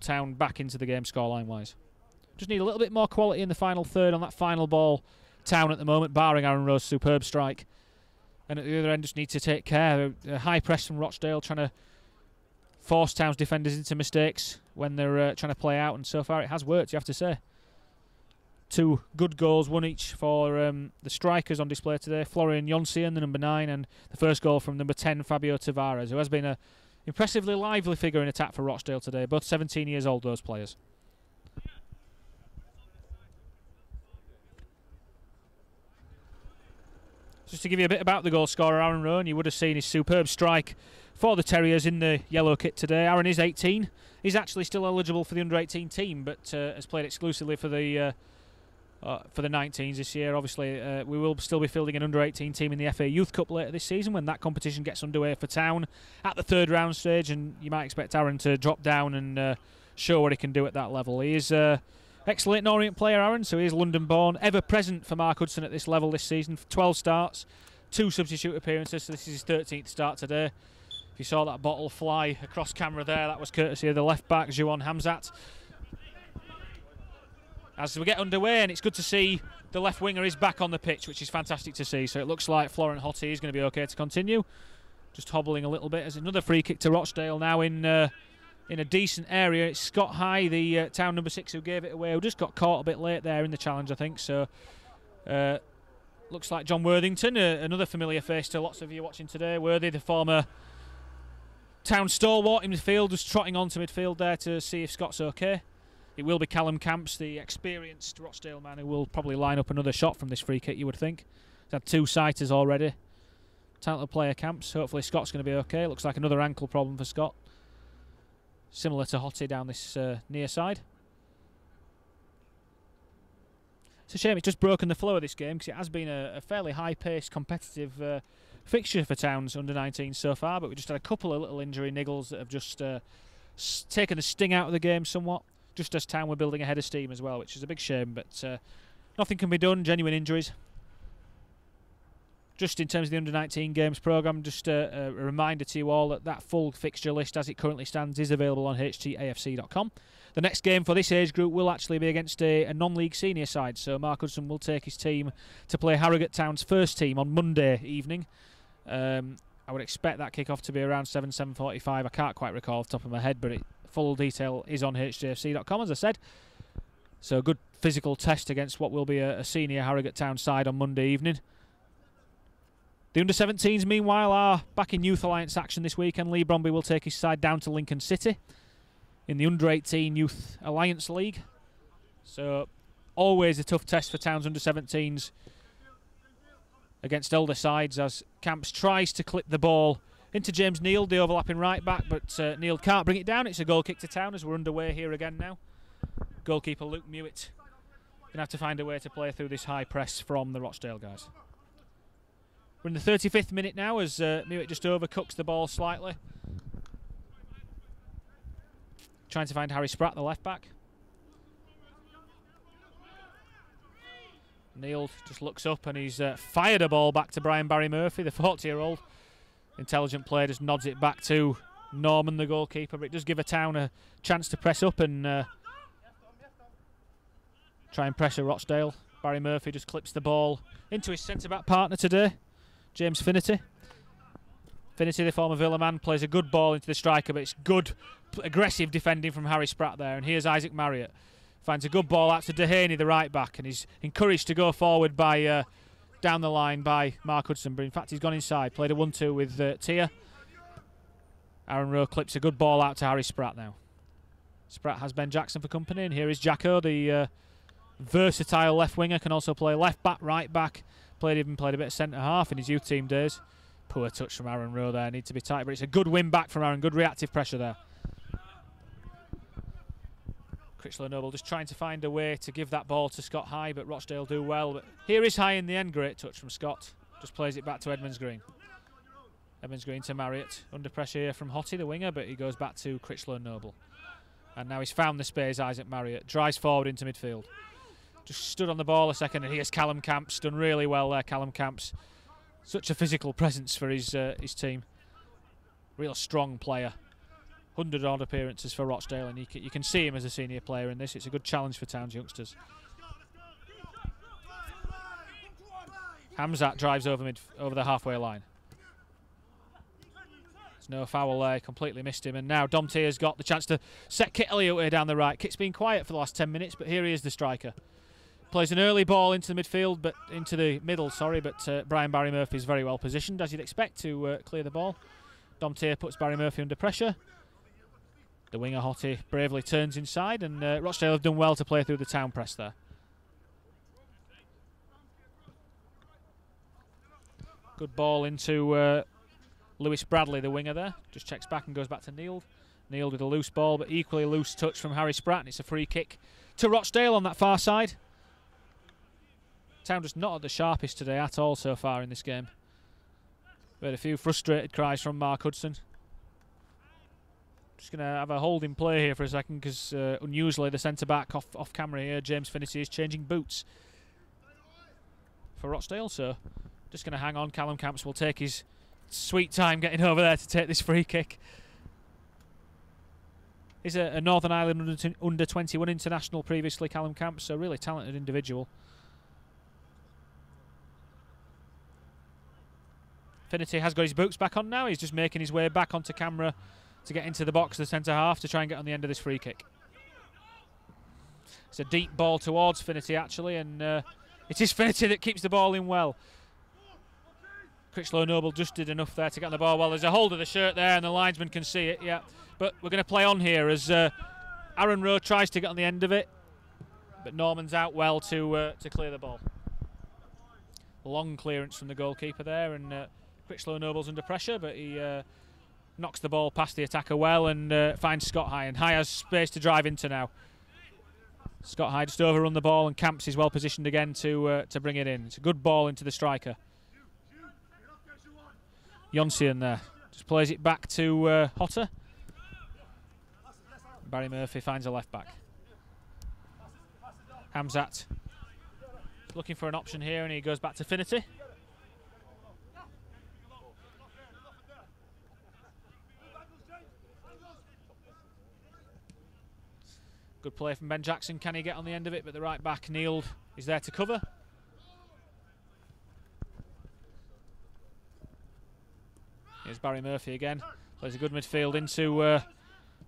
Speaker 3: Town back into the game scoreline-wise. Just need a little bit more quality in the final third on that final ball. Town at the moment, barring Aaron Rowe's superb strike. And at the other end, just need to take care. A high press from Rochdale, trying to force Town's defenders into mistakes when they're trying to play out, and so far it has worked, you have to say. 2 good goals, 1 each for the strikers on display today. Florian Jonsian, the number 9, and the first goal from number 10, Fabio Tavares, who has been an impressively lively figure in attack for Rochdale today. Both 17 years old, those players. Just to give you a bit about the goal scorer, Aaron Rowe, you would have seen his superb strike for the Terriers in the yellow kit today. Aaron is 18. He's actually still eligible for the under-18 team, but has played exclusively for the 19s this year. Obviously, we will still be fielding an under-18 team in the FA Youth Cup later this season when that competition gets underway for Town at the 3rd round stage, and you might expect Aaron to drop down and show what he can do at that level. He is excellent Orient player, Aaron, so he is London-born, ever present for Mark Hudson at this level this season. 12 starts, 2 substitute appearances, so this is his 13th start today. If you saw that bottle fly across camera there, that was courtesy of the left-back, Juan Hamzat. As we get underway, and it's good to see the left winger is back on the pitch, which is fantastic to see. So it looks like Florent Hottie is going to be okay to continue. Just hobbling a little bit. As another free kick to Rochdale now in a decent area. It's Scott High, the Town number 6, who gave it away, who just got caught a bit late there in the challenge, I think. So looks like John Worthington, another familiar face to lots of you watching today. Worthy, the former Town stalwart in midfield, just trotting onto midfield there to see if Scott's okay. It will be Callum Camps, the experienced Rochdale man, who will probably line up another shot from this free kick, you would think. He's had 2 sighters already. Talented player Camps. Hopefully Scott's going to be okay. Looks like another ankle problem for Scott. Similar to Hottie down this near side. It's a shame it's just broken the flow of this game, because it has been a fairly high-paced, competitive fixture for Town's under-19 so far, but we just had a couple of little injury niggles that have just taken the sting out of the game somewhat, just as Town were building ahead of steam as well, which is a big shame, but nothing can be done, genuine injuries. Just in terms of the under-19 games programme, just a reminder to you all that full fixture list as it currently stands is available on htafc.com. The next game for this age group will actually be against a non-league senior side, so Mark Hudson will take his team to play Harrogate Town's first team on Monday evening. I would expect that kick-off to be around 7:45. I can't quite recall off the top of my head, but full detail is on htafc.com, as I said. So a good physical test against what will be a senior Harrogate Town side on Monday evening. The under-17s, meanwhile, are back in Youth Alliance action this weekend. Lee Bromby will take his side down to Lincoln City in the under-18 Youth Alliance League. So always a tough test for Town's under-17s against elder sides, as Camps tries to clip the ball Into James Neal, the overlapping right back, but Neal can't bring it down. It's a goal kick to Town as we're underway here again now. Goalkeeper Luke Mewett going to have to find a way to play through this high press from the Rochdale guys. We're in the 35th minute now as Mewett just overcooks the ball slightly. Trying to find Harry Spratt, the left back. Neal just looks up and he's fired a ball back to Barry Murphy, the 40-year-old. Intelligent player just nods it back to Norman, the goalkeeper, but it does give a Town a chance to press up and try and pressure Rochdale. Barry Murphy just clips the ball into his centre-back partner today, James Finnerty. Finnerty, the former Villa man, plays a good ball into the striker, but it's good, aggressive defending from Harry Spratt there. And here's Isaac Marriott. Finds a good ball out to Dehaney, the right back, and he's encouraged to go forward by down the line by Mark Hudson. But in fact, he's gone inside. Played a 1-2 with Tia. Aaron Rowe clips a good ball out to Harry Spratt now. Spratt has Ben Jackson for company, and here is Jacko, the versatile left winger, can also play left back, right back. Played a bit of centre half in his youth team days. Poor touch from Aaron Rowe there, need to be tight, but it's a good win back from Aaron, good reactive pressure there. Critchlow Noble just trying to find a way to give that ball to Scott High, but Rochdale do well. But here is High in the end, great touch from Scott. Just plays it back to Edmonds Green. Edmonds Green to Marriott, under pressure here from Hottie, the winger, but he goes back to Critchlow Noble. And now he's found the space, Isaac Marriott, drives forward into midfield. Just stood on the ball a second, and here's Callum Camps, done really well there, Callum Camps. Such a physical presence for his team. Real strong player. 100-odd appearances for Rochdale, and you can see him as a senior player in this. It's a good challenge for Town's youngsters. Hamzat drives over the halfway line. There's no foul there, completely missed him, and now Dom Tier's got the chance to set Kit Elliott down the right. Kit's been quiet for the last 10 minutes, but here he is, the striker. Plays an early ball into the midfield, but into the middle, but Barry Murphy is very well positioned, as you'd expect, to clear the ball. Dom Tier puts Barry Murphy under pressure. The winger Hottie bravely turns inside, and Rochdale have done well to play through the Town press there. Good ball into Lewis Bradley, the winger there. Just checks back and goes back to Neal. Neal with a loose ball, but equally loose touch from Harry Spratt, and it's a free kick to Rochdale on that far side. Town just not at the sharpest today at all so far in this game. We had a few frustrated cries from Mark Hudson. Just going to have a holding play here for a second, because unusually the centre-back off camera here, James Finnerty, is changing boots for Rochdale, so just going to hang on. Callum Camps will take his sweet time getting over there to take this free kick. He's a Northern Ireland under-21 international previously, Callum Camps, so really talented individual. Finnerty has got his boots back on now. He's just making his way back onto camera to get into the box, the centre half, to try and get on the end of this free kick. It's a deep ball towards Finnerty actually, and it is Finnerty that keeps the ball in well. Critchlow Noble just did enough there to get on the ball. Well, there's a hold of the shirt there and the linesman can see it, yeah. But we're going to play on here as Aaron Rowe tries to get on the end of it, but Norman's out well to clear the ball. Long clearance from the goalkeeper there, and Critchlow Noble's under pressure, but he knocks the ball past the attacker well and finds Scott High, and High has space to drive into now. Scott High just overrun the ball, and Camps is well positioned again to bring it in. It's a good ball into the striker. Jonsian there just plays it back to Hotter. Barry Murphy finds a left back. Hamzat looking for an option here, and he goes back to Finnerty. Good play from Ben Jackson. Can he get on the end of it? But the right back, Neal, is there to cover. Here's Barry Murphy again. Plays a good midfield into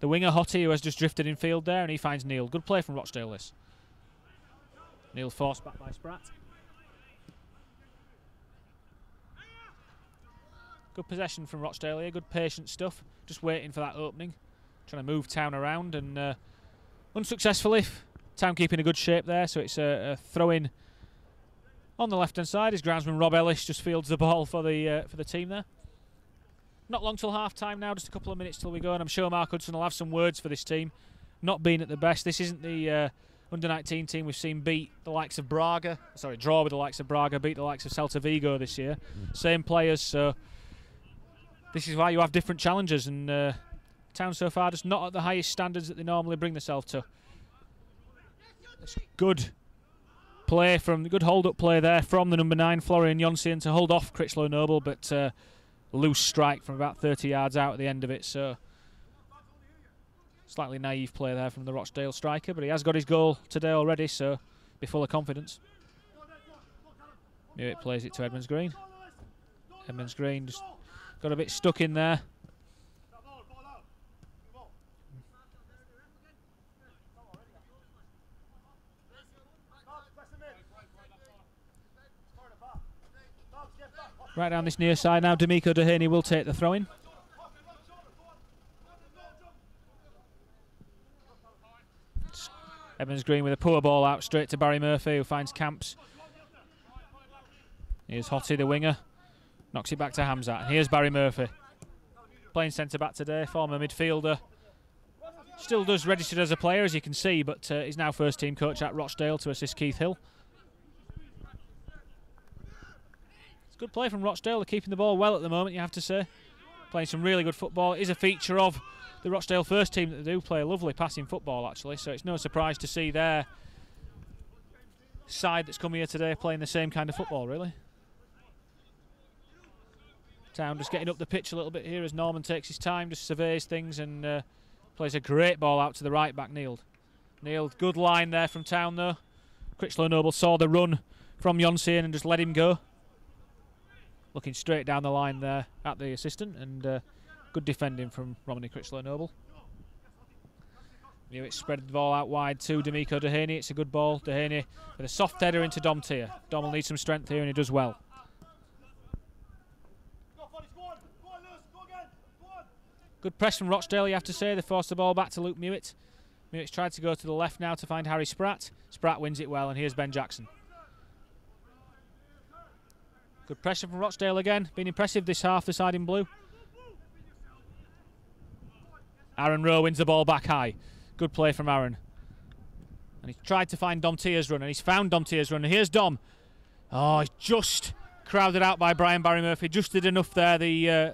Speaker 3: the winger, Hottie, who has just drifted in field there, and he finds Neal. Good play from Rochdale, this. Neal forced back by Spratt. Good possession from Rochdale here. Good patient stuff. Just waiting for that opening. Trying to move Town around, and unsuccessfully. Town keeping a good shape there, so it's a throw-in on the left-hand side. His groundsman Rob Ellis just fields the ball for the team there. Not long till half-time now, just a couple of minutes till we go, and I'm sure Mark Hudson will have some words for this team. Not being at the best. This isn't the under-19 team we've seen beat the likes of Braga, sorry, draw with the likes of Braga, beat the likes of Celta Vigo this year. Same players, so this is why you have different challenges, and Town so far just not at the highest standards that they normally bring themselves to. It's good play from the good hold-up play there from the number 9 Florian Jonsian to hold off Critchlow Noble, but loose strike from about 30 yards out at the end of it. So slightly naive play there from the Rochdale striker, but he has got his goal today already, so be full of confidence. Hewitt plays it to Edmonds Green. Edmonds Green just got a bit stuck in there. Right down this near side now, D'Amico Dehaney will take the throw-in. Edmonds Green with a poor ball out straight to Barry Murphy, who finds Camps. Here's Hottie, the winger. Knocks it back to Hamzat. Here's Barry Murphy. Playing centre-back today, former midfielder. Still does register as a player, as you can see, but he's now first-team coach at Rochdale to assist Keith Hill. Good play from Rochdale. They're keeping the ball well at the moment, you have to say. Playing some really good football. It is a feature of the Rochdale first team that they do play lovely passing football, actually, so it's no surprise to see their side that's come here today playing the same kind of football, really. Town just getting up the pitch a little bit here as Norman takes his time, just surveys things and plays a great ball out to the right back, Neild. Neild, good line there from Town, though. Critchlow Noble saw the run from Jonsian and just let him go. Looking straight down the line there at the assistant, and good defending from Romney Critchlow Noble. Hewitt spread the ball out wide to D'Amico Dehaney. It's a good ball. Dehaney with a soft header into Dom Tier. Dom will need some strength here, and he does well. Good press from Rochdale, you have to say. They forced the ball back to Luke Mewitt. Mewitt's tried to go to the left now to find Harry Spratt. Spratt wins it well, and here's Ben Jackson. Good pressure from Rochdale again. Been impressive this half, the side in blue. Aaron Rowe wins the ball back high. Good play from Aaron. And he's tried to find Dom Tier's run, and he's found Dom Tier's run. And here's Dom. Oh, he's just crowded out by Brian Barry Murphy. Just did enough there, the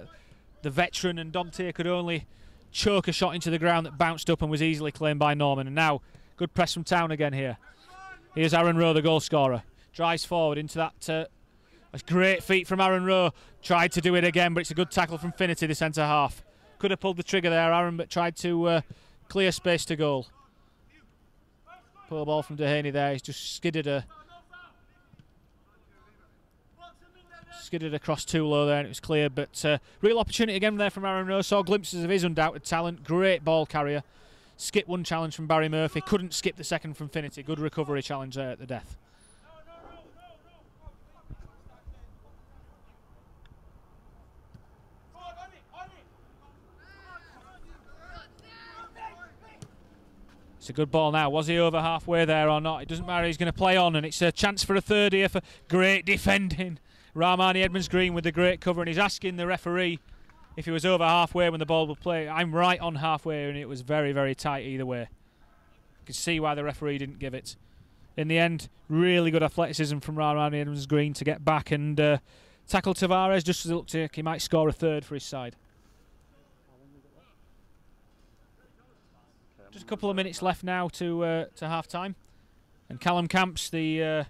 Speaker 3: veteran, and Dom Tier could only choke a shot into the ground that bounced up and was easily claimed by Norman. And now, good press from Town again here. Here's Aaron Rowe, the goal scorer. Drives forward into that... a great feat from Aaron Rowe. Tried to do it again, but it's a good tackle from Finnerty, the centre half. Could have pulled the trigger there, Aaron, but tried to clear space to goal. Poor ball from Dehaney there. He's just skidded across too low there, and it was cleared. But real opportunity again there from Aaron Rowe. Saw glimpses of his undoubted talent. Great ball carrier. Skip one challenge from Barry Murphy. Couldn't skip the second from Finnerty. Good recovery challenge there at the death. It's a good ball now. Was he over halfway there or not? It doesn't matter. He's going to play on, and it's a chance for a third here for great defending. Rahmani Edmonds Green with the great cover, and he's asking the referee if he was over halfway when the ball would play. I'm right on halfway, and it was very, very tight either way. You can see why the referee didn't give it. In the end, really good athleticism from Rahmani Edmonds Green to get back and tackle Tavares just as it looked like he might score a third for his side. Just a couple of minutes left now to half-time. And Callum Camps, the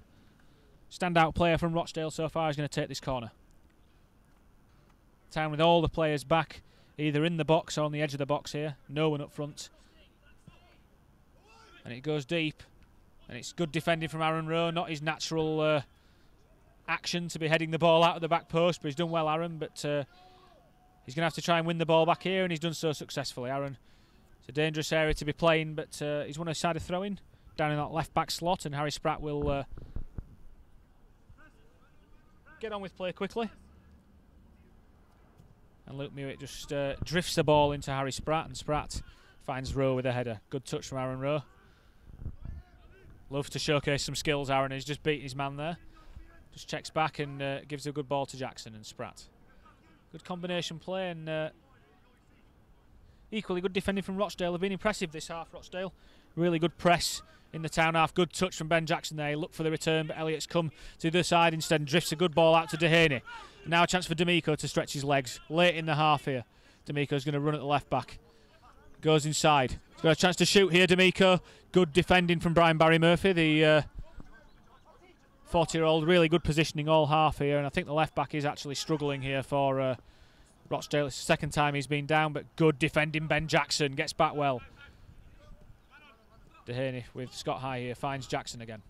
Speaker 3: standout player from Rochdale so far, is going to take this corner. Town with all the players back, either in the box or on the edge of the box here. No one up front. And it goes deep. And it's good defending from Aaron Rowe. Not his natural action to be heading the ball out of the back post, but he's done well, Aaron. But he's going to have to try and win the ball back here, and he's done so successfully, Aaron. It's a dangerous area to be playing, but he's won a side of throw-in down in that left-back slot, and Harry Spratt will get on with play quickly. And Luke Mewitt just drifts the ball into Harry Spratt, and Spratt finds Rowe with a header. Good touch from Aaron Rowe. Loves to showcase some skills, Aaron. He's just beaten his man there. Just checks back and gives a good ball to Jackson and Spratt. Good combination play, and equally good defending from Rochdale. They've been impressive this half, Rochdale. Really good press in the town half. Good touch from Ben Jackson there. He looked for the return, but Elliott's come to the side instead and drifts a good ball out to Dehaney. Now a chance for D'Amico to stretch his legs late in the half here. D'Amico's going to run at the left back. Goes inside. He's got a chance to shoot here, D'Amico. Good defending from Brian Barry Murphy, the 40-year-old. Really good positioning all half here, and I think the left back is actually struggling here for Rochdale. It's the second time he's been down, but good defending. Ben Jackson gets back well. Dehaney with Scott High here finds Jackson again.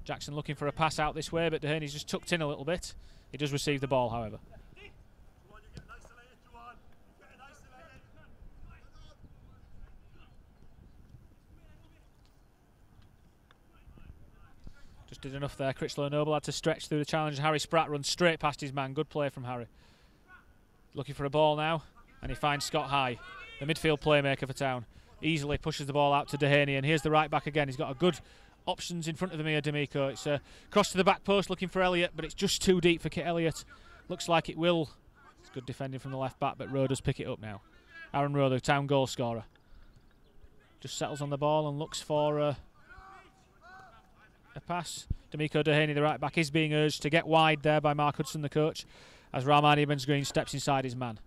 Speaker 3: Jackson looking for a pass out this way, but Dehaney's just tucked in a little bit. He does receive the ball, however. Just did enough there. Critchlow Noble had to stretch through the challenge. Harry Spratt runs straight past his man. Good play from Harry. Looking for a ball now, and he finds Scott High, the midfield playmaker for Town. Easily pushes the ball out to Dehaney, and here's the right back again. He's got a good options in front of him here, D'Amico. It's a cross to the back post looking for Elliott, but it's just too deep for Kit Elliott. Looks like it will. It's good defending from the left back, but Rowe does pick it up now. Aaron Rowe, the Town goal scorer, just settles on the ball and looks for a pass. D'Amico Dehaney, the right back, is being urged to get wide there by Mark Hudson, the coach, as Rahman Ibn Green steps inside his man.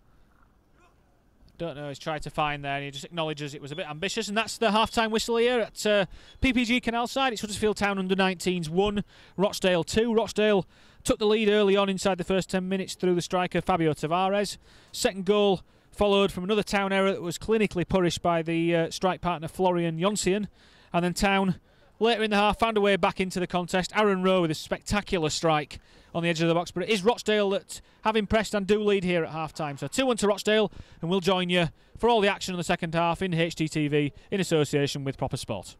Speaker 3: Don't know, he's tried to find there, and he just acknowledges it was a bit ambitious, and that's the half-time whistle here at PPG Canalside. It's Huddersfield Town under-19s 1, Rochdale 2. Rochdale took the lead early on inside the first 10 minutes through the striker Fabio Tavares. Second goal followed from another Town error that was clinically punished by the strike partner Florian Jonsian, and then Town later in the half found a way back into the contest. Aaron Rowe with a spectacular strike on the edge of the box, but it is Rochdale that have impressed and do lead here at half-time. So 2-1 to Rochdale, and we'll join you for all the action in the second half in HDTV in association with Proper Sport.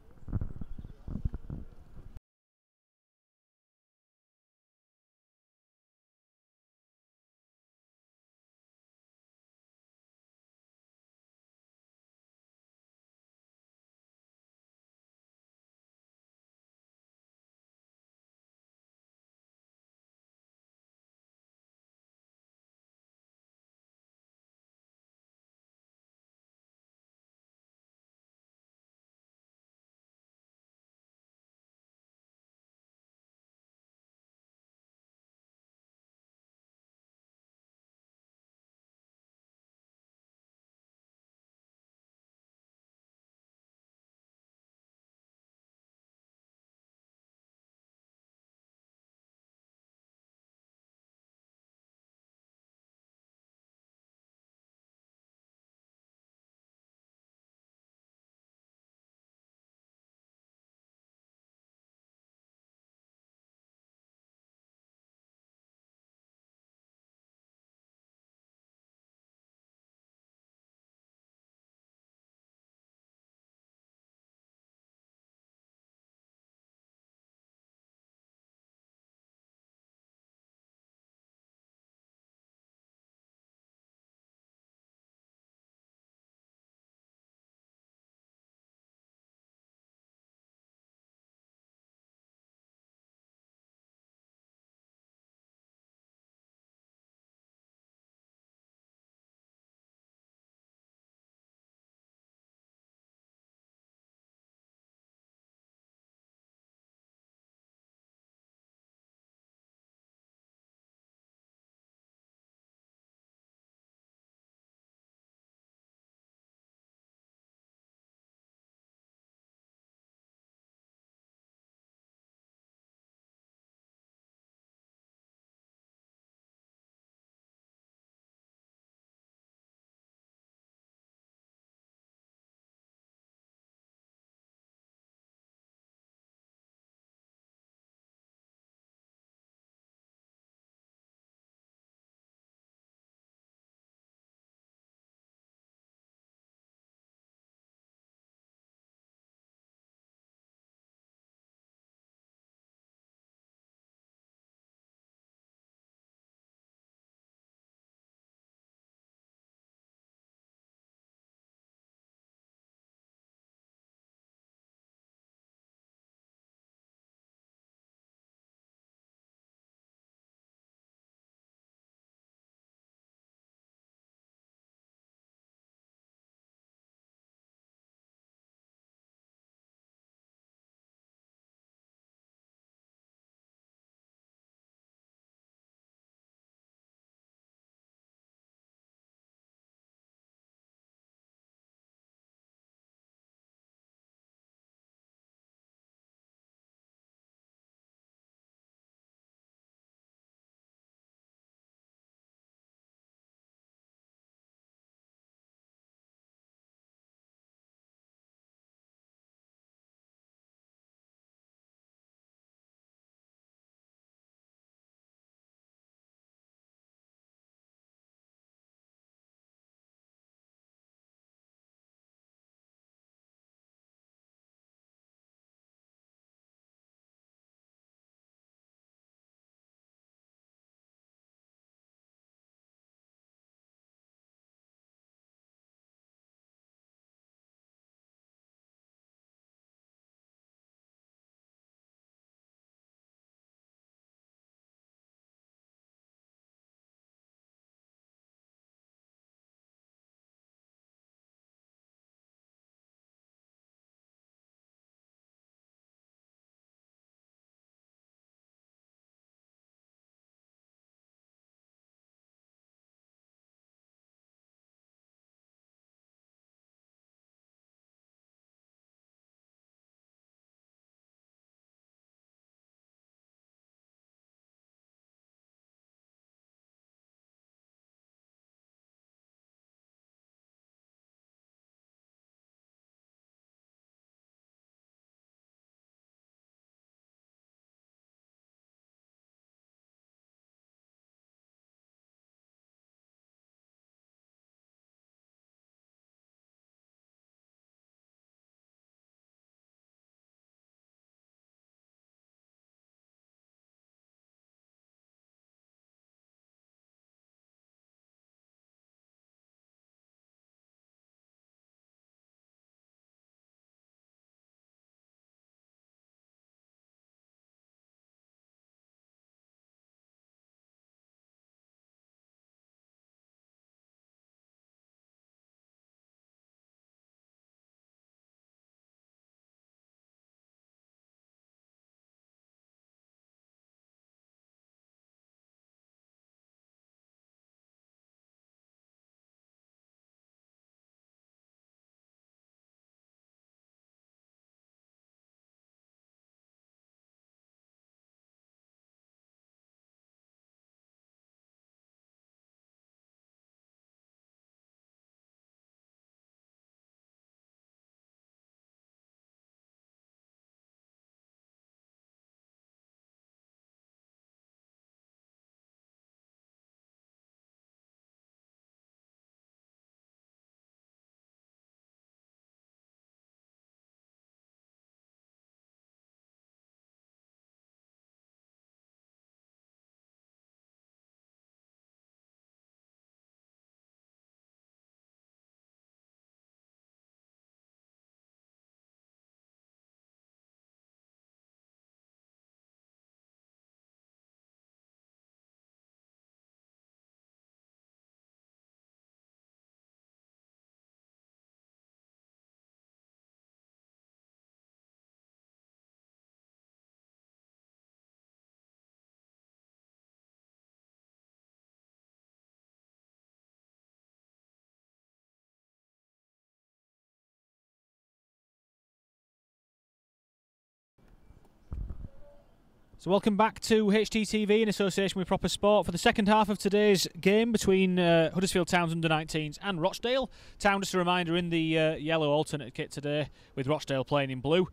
Speaker 3: So welcome back to HTTV in association with Proper Sport for the second half of today's game between Huddersfield Town's under-19s and Rochdale. Town, just a reminder, in the yellow alternate kit today with Rochdale playing in blue.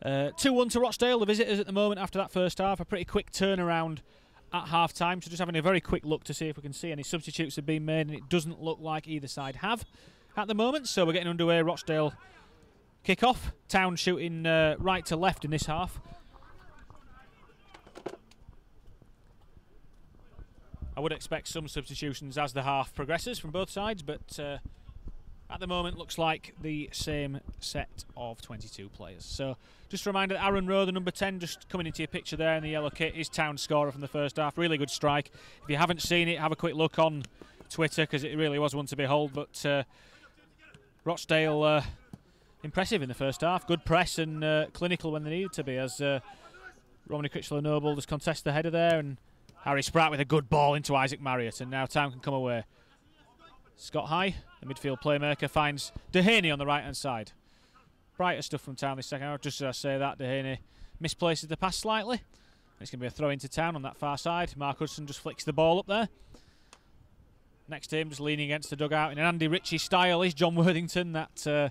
Speaker 3: 2-1 to Rochdale, the visitors at the moment after that first half. A pretty quick turnaround at half-time, so just having a very quick look to see if we can see any substitutes have been made, and it doesn't look like either side have at the moment. So we're getting underway. Rochdale kick off. Town shooting right to left in this half. I would expect some substitutions as the half progresses from both sides, but at the moment looks like the same set of 22 players. So just a reminder that Aaron Rowe, the number 10, just coming into your picture there in the yellow kit, is Town's scorer from the first half. Really good strike. If you haven't seen it, have a quick look on Twitter, because it really was one to behold. But Rochdale impressive in the first half. Good press and clinical when they needed to be, as Romney Critchlow-Noble just contests the header there, and Harry Spratt with a good ball into Isaac Marriott, and now Town can come away. Scott High, the midfield playmaker, finds Dehaney on the right-hand side. Brighter stuff from Town this second hour. Just as I say that, Dehaney misplaces the pass slightly. It's going to be a throw into Town on that far side. Mark Hudson just flicks the ball up there. Next to him, just leaning against the dugout in an Andy Ritchie style, is John Worthington. That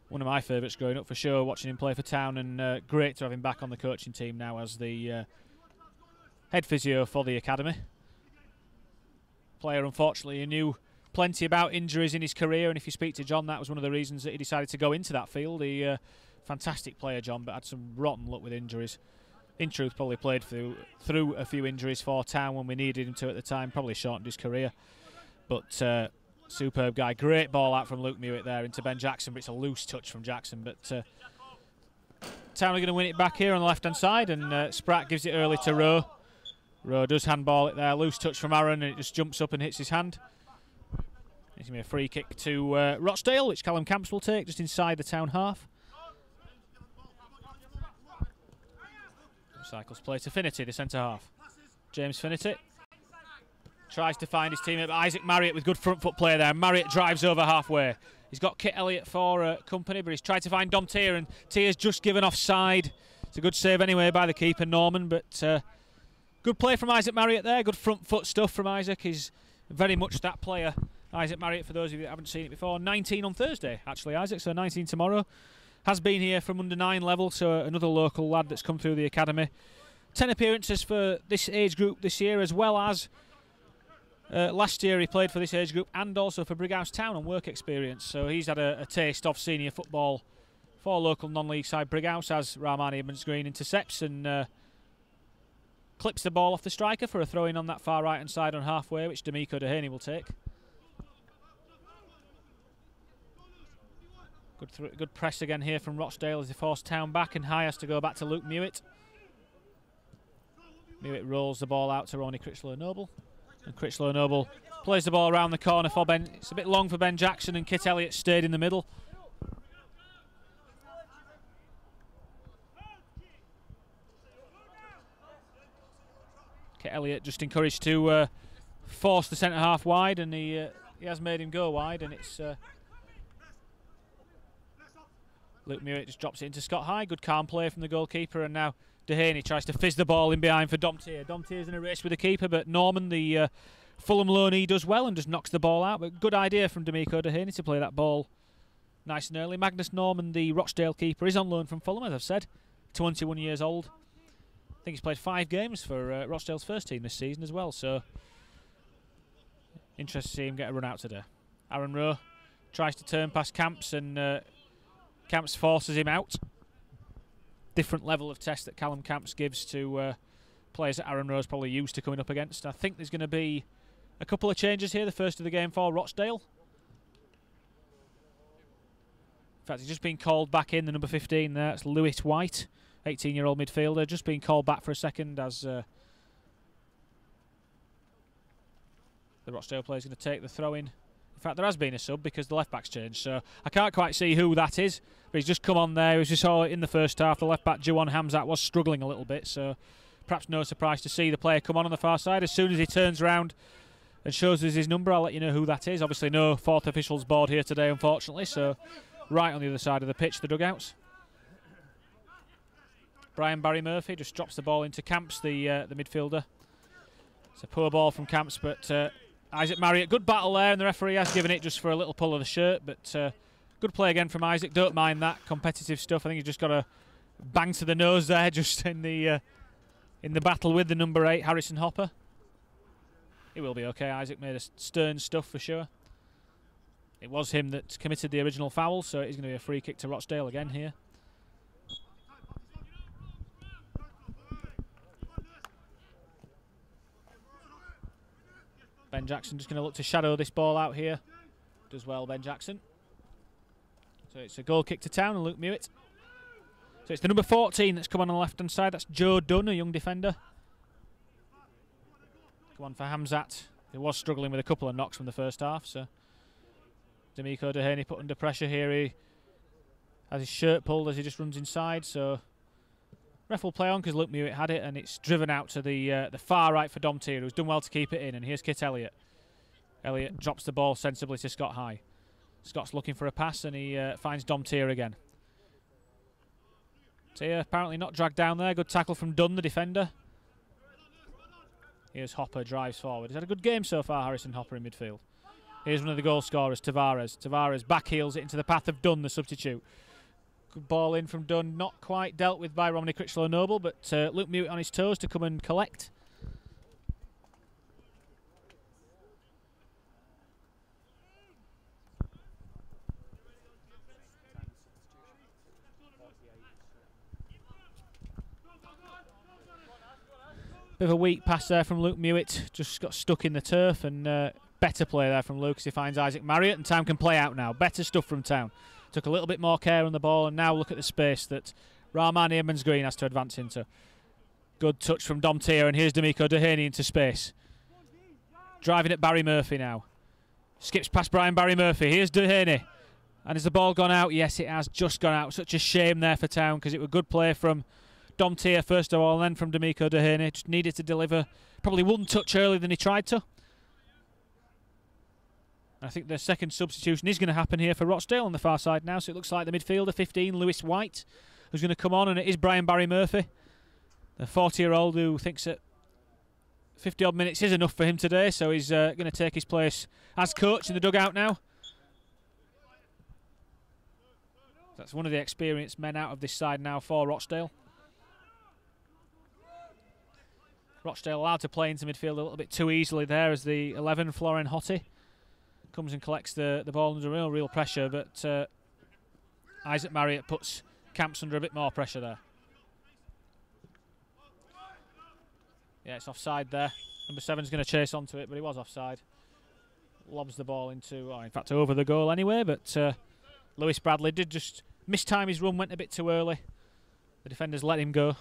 Speaker 3: one of my favourites growing up for sure, watching him play for Town, and great to have him back on the coaching team now as the head physio for the academy. Player, unfortunately, who knew plenty about injuries in his career, and if you speak to John, that was one of the reasons that he decided to go into that field. He fantastic player, John, but had some rotten luck with injuries. In truth, probably played through a few injuries for Town when we needed him to at the time. Probably shortened his career, but superb guy. Great ball out from Luke Mewett there into Ben Jackson, but it's a loose touch from Jackson. But Town are going to win it back here on the left-hand side, and Spratt gives it early to Rowe. Rowe does handball it there, loose touch from Aaron, and it just jumps up and hits his hand. It's going to be a free kick to Rochdale, which Callum Camps will take just inside the Town half. Cycles play to Finity, the centre half. James Finity tries to find his teammate, but Isaac Marriott with good front foot play there. Marriott drives over halfway. He's got Kit Elliott for company, but he's tried to find Dom Tier, and Tier's just given offside. It's a good save anyway by the keeper, Norman, but good play from Isaac Marriott there. Good front foot stuff from Isaac. He's very much that player, Isaac Marriott, for those of you that haven't seen it before. 19 on Thursday, actually, Isaac, so 19 tomorrow. Has been here from under 9 level, so another local lad that's come through the academy. 10 appearances for this age group this year, as well as last year he played for this age group and also for Brighouse Town on work experience. So he's had a taste of senior football for local non-league side Brighouse, as Rahmani Edmonds Green intercepts and clips the ball off the striker for a throw-in on that far right-hand side on halfway, which D'Amico Dehaney will take. Good press again here from Rochdale as they force Town back, and High has to go back to Luke Mewett. Mewett rolls the ball out to Ronnie Critchlow-Noble, and Critchlow-Noble plays the ball around the corner for Ben. It's a bit long for Ben Jackson, and Kit Elliott stayed in the middle. Kit Elliott just encouraged to force the centre half wide, and he has made him go wide, and it's Luke Mewett just drops it into Scott High. Good calm play from the goalkeeper, and now Dehaney tries to fizz the ball in behind for Dom Tier. Dom Tier's in a race with the keeper, but Norman, the Fulham loanee, does well and just knocks the ball out. But good idea from D'Amico Dehaney to play that ball nice and early. Magnus Norman, the Rochdale keeper, is on loan from Fulham, as I've said. 21 years old. I think he's played 5 games for Rochdale's first team this season as well, so interesting to see him get a run out today. Aaron Rowe tries to turn past Camps, and Camps forces him out. Different level of test that Callum Camps gives to players that Aaron Rowe's probably used to coming up against. I think there's going to be a couple of changes here, the first of the game for Rochdale. In fact, he's just been called back in, the number 15 there. It's Lewis White, 18-year-old midfielder, just being called back for a second as the Rochdale player is going to take the throw-in. In fact, there has been a sub because the left-back's changed, so I can't quite see who that is, but he's just come on there. As we saw in the first half, the left-back, Juwan Hamzat, was struggling a little bit, so perhaps no surprise to see the player come on the far side. As soon as he turns around and shows us his number, I'll let you know who that is. Obviously, no fourth officials board here today, unfortunately, so right on the other side of the pitch, the dugouts. Brian Barry Murphy just drops the ball into Camps, the midfielder. It's a poor ball from Camps, but Isaac Marriott, good battle there, and the referee has given it just for a little pull of the shirt, but good play again from Isaac. Don't mind that competitive stuff. I think he's just got a bang to the nose there, just in the battle with the number 8, Harrison Hopper. It will be okay. Isaac made a stern stuff for sure. It was him that committed the original foul, so it's going to be a free kick to Rochdale again here. Ben Jackson just going to look to shadow this ball out here. Does well, Ben Jackson. So it's a goal kick to Town and Luke Mewett. So it's the number 14 that's come on the left-hand side. That's Joe Dunn, a young defender. Come on for Hamzat. He was struggling with a couple of knocks from the first half, so D'Amico Dehaney put under pressure here. He has his shirt pulled as he just runs inside, so ref will play on because Luke Mewett had it, and it's driven out to the far right for Dom Tier, who's done well to keep it in, and here's Kit Elliott. Elliott drops the ball sensibly to Scott High. Scott's looking for a pass, and he finds Dom Tier again. Tier apparently not dragged down there. Good tackle from Dunn, the defender. Here's Hopper, drives forward. He's had a good game so far, Harrison Hopper in midfield. Here's one of the goal scorers, Tavares. Tavares back heels it into the path of Dunn, the substitute. Good ball in from Dunn, not quite dealt with by Romney Critchlow-Noble, but Luke Mewett on his toes to come and collect. Bit of a weak pass there from Luke Mewett, just got stuck in the turf, and better play there from Lucas. He finds Isaac Marriott, and Town can play out now. Better stuff from Town. Took a little bit more care on the ball, and now look at the space that Rahman Eamons Green has to advance into. Good touch from Dom Tier, and here's D'Amico Dehaney into space. Driving at Barry Murphy now. Skips past Brian Barry Murphy. Here's Dehaney. And has the ball gone out? Yes, it has just gone out. Such a shame there for Town, because it was good play from Dom Tier first of all, and then from D'Amico Dehaney. Just needed to deliver probably one touch earlier than he tried to. I think the second substitution is going to happen here for Rochdale on the far side now, so it looks like the midfielder, 15, Lewis White, who's going to come on, and it is Brian Barry Murphy, the 40-year-old who thinks that 50-odd minutes is enough for him today, so he's going to take his place as coach in the dugout now. That's one of the experienced men out of this side now for Rochdale. Rochdale allowed to play into midfield a little bit too easily there as the 11, Florian Hottie, comes and collects the ball under real pressure, but Isaac Marriott puts Camps under a bit more pressure there. Yeah, it's offside there. Number 7's going to chase onto it, but he was offside. Lobs the ball into, in fact, over the goal anyway, but Lewis Bradley did just mistime his run, went a bit too early. The defenders let him go.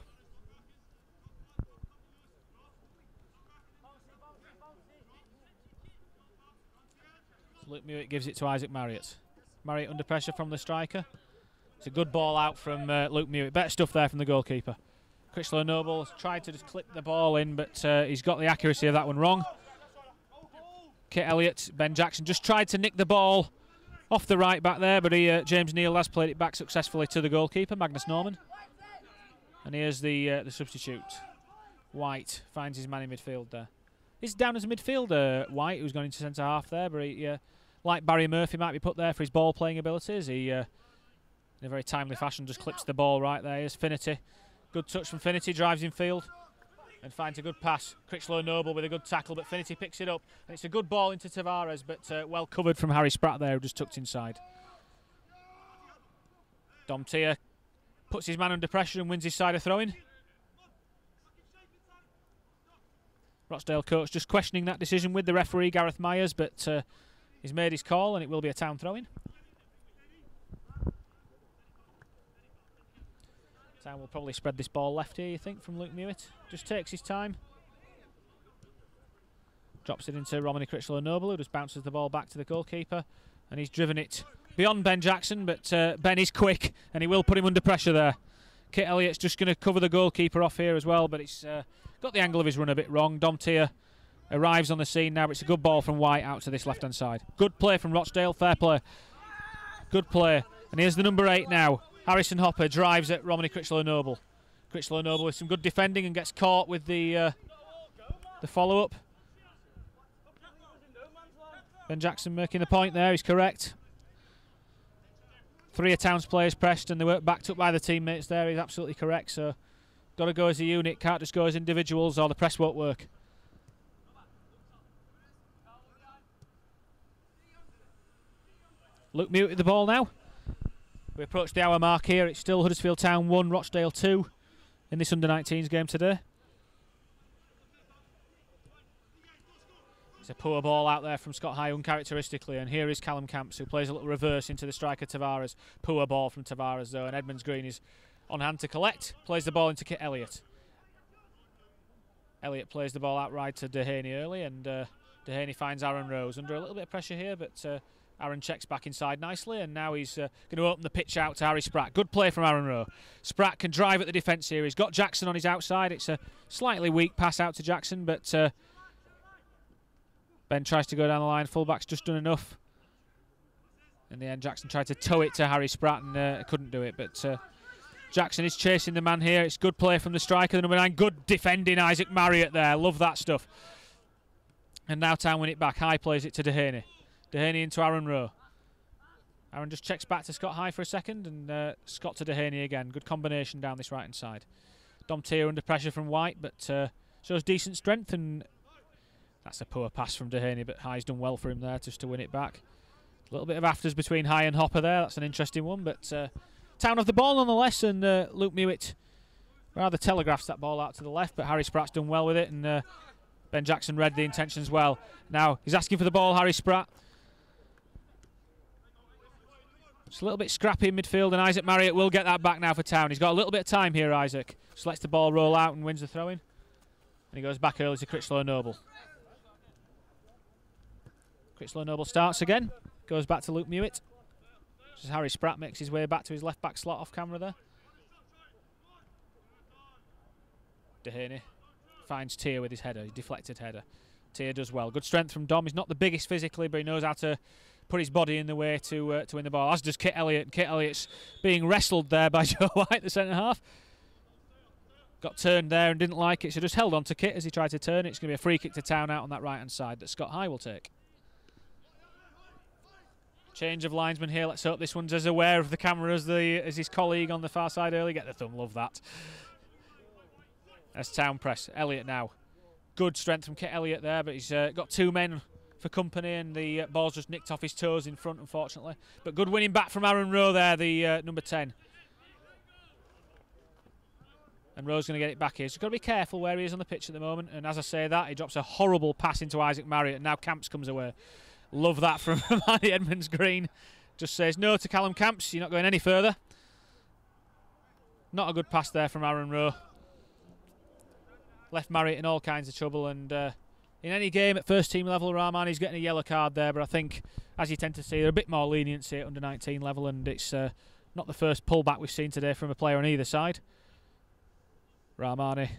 Speaker 3: Luke Mewett gives it to Isaac Marriott. Marriott under pressure from the striker. It's a good ball out from Luke Mewett. Better stuff there from the goalkeeper. Critchlow-Noble has tried to just clip the ball in, but he's got the accuracy of that one wrong. Kit Elliott, Ben Jackson just tried to nick the ball off the right back there, but James Neal has played it back successfully to the goalkeeper, Magnus Norman. And here's the substitute. White finds his man in midfield there. He's down as a midfielder, White, who's gone into centre half there, but he, like Barry Murphy, might be put there for his ball playing abilities. He, in a very timely fashion, just clips the ball right there. Here's Finnerty. Good touch from Finnerty, drives in field and finds a good pass. Critchlow-Noble with a good tackle, but Finnerty picks it up. And it's a good ball into Tavares, but well covered from Harry Spratt there, who just tucked inside. Dom Tier puts his man under pressure and wins his side of throwing. Rochdale coach just questioning that decision with the referee, Gareth Myers, but he's made his call and it will be a Town throw-in. Town will probably spread this ball left here, you think, from Luke Mewett. Just takes his time. Drops it into Romney Critchlow-Noble, who just bounces the ball back to the goalkeeper. And he's driven it beyond Ben Jackson, but Ben is quick and he will put him under pressure there. Kit Elliott's just going to cover the goalkeeper off here as well, but it's got the angle of his run a bit wrong. Dom Tier arrives on the scene now, but it's a good ball from White out to this left-hand side. Good play from Rochdale, fair play. Good play. And here's the number 8 now. Harrison Hopper drives at Romney Critchlow-Noble. Critchlow Noble with some good defending and gets caught with the follow-up. Ben Jackson making the point there, he's correct. 3 of Town's players pressed and they weren't backed up by the teammates there, he's absolutely correct. So, got to go as a unit, can't just go as individuals or the press won't work. Luke Mute with the ball now. We approach the hour mark here, it's still Huddersfield Town 1, Rochdale 2 in this under-19s game today. It's a poor ball out there from Scott High uncharacteristically, and here is Callum Camps who plays a little reverse into the striker Tavares. Poor ball from Tavares though, and Edmonds Green is on hand to collect. Plays the ball into Kit Elliott. Elliott plays the ball outright to Dehaney early, and Dehaney finds Aaron Rose under a little bit of pressure here, but Aaron checks back inside nicely, and now he's going to open the pitch out to Harry Spratt. Good play from Aaron Rowe. Spratt can drive at the defence here. He's got Jackson on his outside. It's a slightly weak pass out to Jackson, but Ben tries to go down the line. Fullback's just done enough. In the end, Jackson tried to tow it to Harry Spratt and couldn't do it. But Jackson is chasing the man here. It's good play from the striker, the number 9. Good defending, Isaac Marriott there. Love that stuff. And now Town win it back. High plays it to Dehaney. Dehaney into Aaron Rowe. Aaron just checks back to Scott High for a second, and Scott to Dehaney again. Good combination down this right-hand side. Dom Tier under pressure from White, but shows decent strength, and that's a poor pass from Dehaney, but High's done well for him there just to win it back. A little bit of afters between High and Hopper there. That's an interesting one, but Town have the ball nonetheless, and Luke Mewett rather telegraphs that ball out to the left, but Harry Spratt's done well with it, and Ben Jackson read the intentions well. Now he's asking for the ball, Harry Spratt. It's a little bit scrappy in midfield, and Isaac Marriott will get that back now for Town. He's got a little bit of time here, Isaac. Just lets the ball roll out and wins the throw-in. And he goes back early to Critchlow Noble. Critchlow Noble starts again. Goes back to Luke Mewett. Just Harry Spratt makes his way back to his left-back slot off camera there. Dehaney finds Tier with his header, his deflected header. Tier does well. Good strength from Dom. He's not the biggest physically, but he knows how to put his body in the way to win the ball, as does Kit Elliott. Kit Elliott's being wrestled there by Joe White, the centre-half. Got turned there and didn't like it, so just held on to Kit as he tried to turn it. It's going to be a free kick to Town out on that right-hand side that Scott High will take. Change of linesman here. Let's hope this one's as aware of the camera as his colleague on the far side early. Get the thumb, love that. That's Town press. Elliott now. Good strength from Kit Elliott there, but he's got 2 men for company, and the ball's just nicked off his toes in front, unfortunately. But good winning back from Aaron Rowe there, the number 10. And Rowe's going to get it back here. So he's got to be careful where he is on the pitch at the moment. And as I say that, he drops a horrible pass into Isaac Marriott, and now Camps comes away. Love that from Manny Edmonds Green. Just says no to Callum Camps. You're not going any further. Not a good pass there from Aaron Rowe. Left Marriott in all kinds of trouble, and in any game at first team level, Rahmani's getting a yellow card there, but I think, as you tend to see, they're a bit more leniency at under 19 level, and it's not the first pullback we've seen today from a player on either side. Rahmani,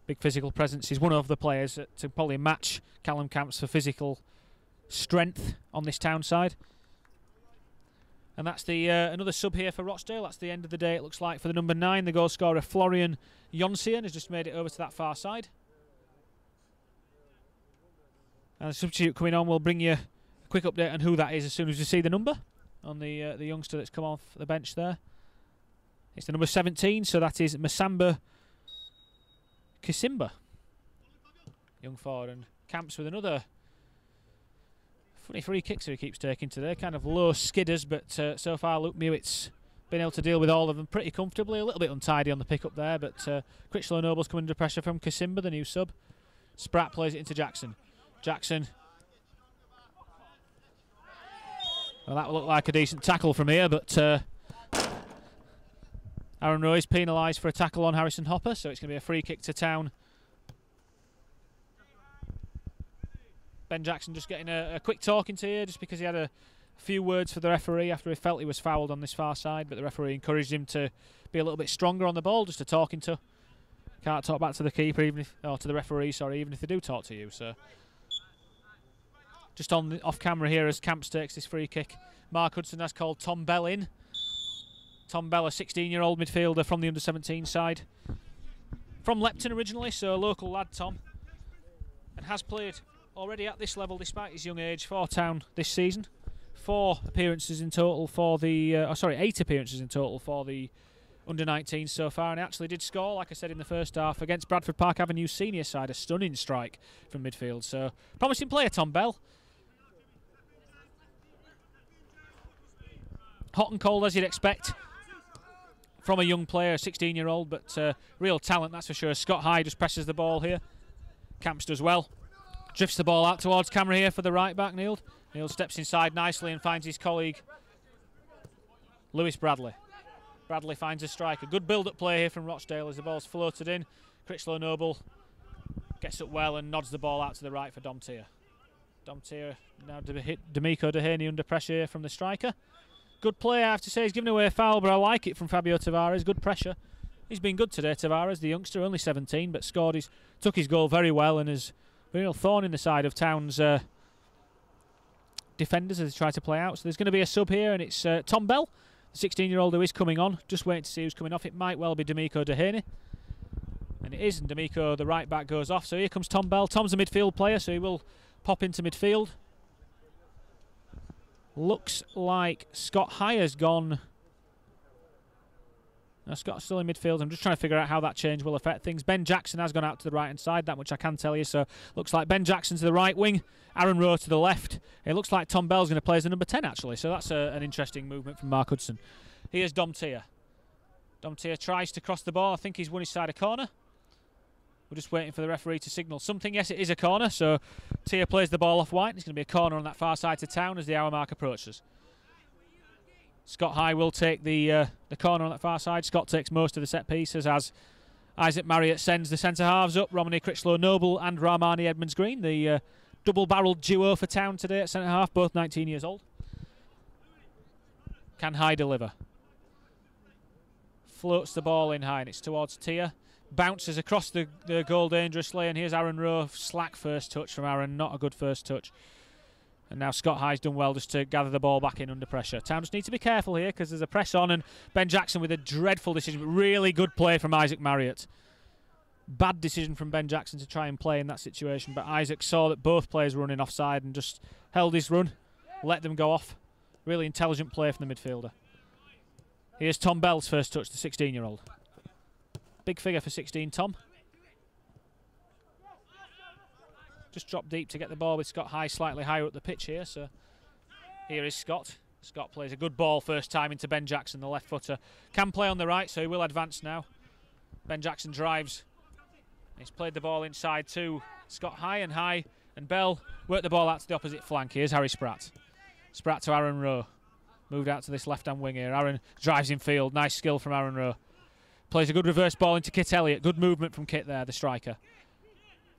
Speaker 3: big physical presence. He's one of the players to probably match Callum Camps for physical strength on this Town side. And that's the another sub here for Rochdale. That's the end of the day, it looks like, for the number 9. The goal scorer, Florian Jonsian, has just made it over to that far side. And the substitute coming on will bring you a quick update on who that is as soon as you see the number on the youngster that's come off the bench there. It's the number 17, so that is Masamba Kisimba. Young forward, and Camps with another funny free kicks he keeps taking today. Kind of low skidders, but so far Luke Mewett's been able to deal with all of them pretty comfortably. A little bit untidy on the pick-up there, but Critchlow Noble's coming under pressure from Kisimba, the new sub. Spratt plays it into Jackson. Jackson. Well, that will look like a decent tackle from here, but Aaron Rowe is penalised for a tackle on Harrison Hopper, so it's going to be a free kick to Town. Ben Jackson just getting a quick talking to here, just because he had a few words for the referee after he felt he was fouled on this far side, but the referee encouraged him to be a little bit stronger on the ball, just a talking to. Can't talk back to the keeper, even if, or to the referee, sorry, even if they do talk to you. So just off camera here as Camps takes this free kick. Mark Hudson has called Tom Bell in Tom Bell, a 16-year-old midfielder from the under-17 side. From Lepton originally, so a local lad, Tom. And has played already at this level despite his young age for Town this season. 8 appearances in total for the under-19s so far, and actually did score, like I said, in the first half against Bradford Park Avenue senior side, a stunning strike from midfield. So promising player, Tom Bell. Hot and cold as you'd expect from a young player, a 16-year-old, but real talent, that's for sure. Scott High just presses the ball here. Camps does well. Drifts the ball out towards camera here for the right back, Neil. Neil steps inside nicely and finds his colleague, Lewis Bradley. Bradley finds a striker. Good build-up play here from Rochdale as the ball's floated in. Critchlow Noble gets up well and nods the ball out to the right for Dom Tier. Dom Tier now hit D'Amico Dehaney under pressure here from the striker. Good play, I have to say. He's given away a foul, but I like it from Fabio Tavares. Good pressure. He's been good today, Tavares, the youngster, only 17, but took his goal very well and is a real thorn in the side of Town's defenders as they try to play out. So there's going to be a sub here, and it's Tom Bell, the 16-year-old who is coming on. Just waiting to see who's coming off. It might well be D'Amico Dehaney. And it is, and D'Amico, the right back, goes off. So here comes Tom Bell. Tom's a midfield player, so he will pop into midfield. Looks like Scott High has gone. No, Scott's still in midfield. I'm just trying to figure out how that change will affect things. Ben Jackson has gone out to the right-hand side, that much I can tell you. So looks like Ben Jackson to the right wing, Aaron Rowe to the left. It looks like Tom Bell's going to play as the number 10, actually. So that's an interesting movement from Mark Hudson. Here's Dom Tier. Dom Tier tries to cross the ball. I think he's won his side a corner. We're just waiting for the referee to signal something. Yes, it is a corner, so Tier plays the ball off white. It's going to be a corner on that far side to Town as the hour mark approaches. Scott High will take the corner on that far side. Scott takes most of the set pieces as Isaac Marriott sends the centre halves up. Romney Critchlow Noble and Rahmani Edmonds Green, the double-barrelled duo for Town today at centre half, both 19 years old. Can High deliver? Floats the ball in high, and it's towards Tier. Bounces across the goal dangerously, and here's Aaron Rowe. Slack first touch from Aaron, not a good first touch. And now Scott High's done well just to gather the ball back in under pressure. Town just need to be careful here because there's a press on, and Ben Jackson with a dreadful decision, but really good play from Isaac Marriott. Bad decision from Ben Jackson to try and play in that situation, but Isaac saw that both players were running offside and just held his run, let them go off. Really intelligent play from the midfielder. Here's Tom Bell's first touch, the 16-year-old. Big figure for 16, Tom. Just dropped deep to get the ball with Scott High slightly higher up the pitch here. So here is Scott. Scott plays a good ball first time into Ben Jackson, the left footer. Can play on the right, so he will advance now. Ben Jackson drives. He's played the ball inside to Scott High, and Bell worked the ball out to the opposite flank. Here's Harry Spratt. Spratt to Aaron Rowe. Moved out to this left-hand wing here. Aaron drives in field. Nice skill from Aaron Rowe. Plays a good reverse ball into Kit Elliott. Good movement from Kit there, the striker.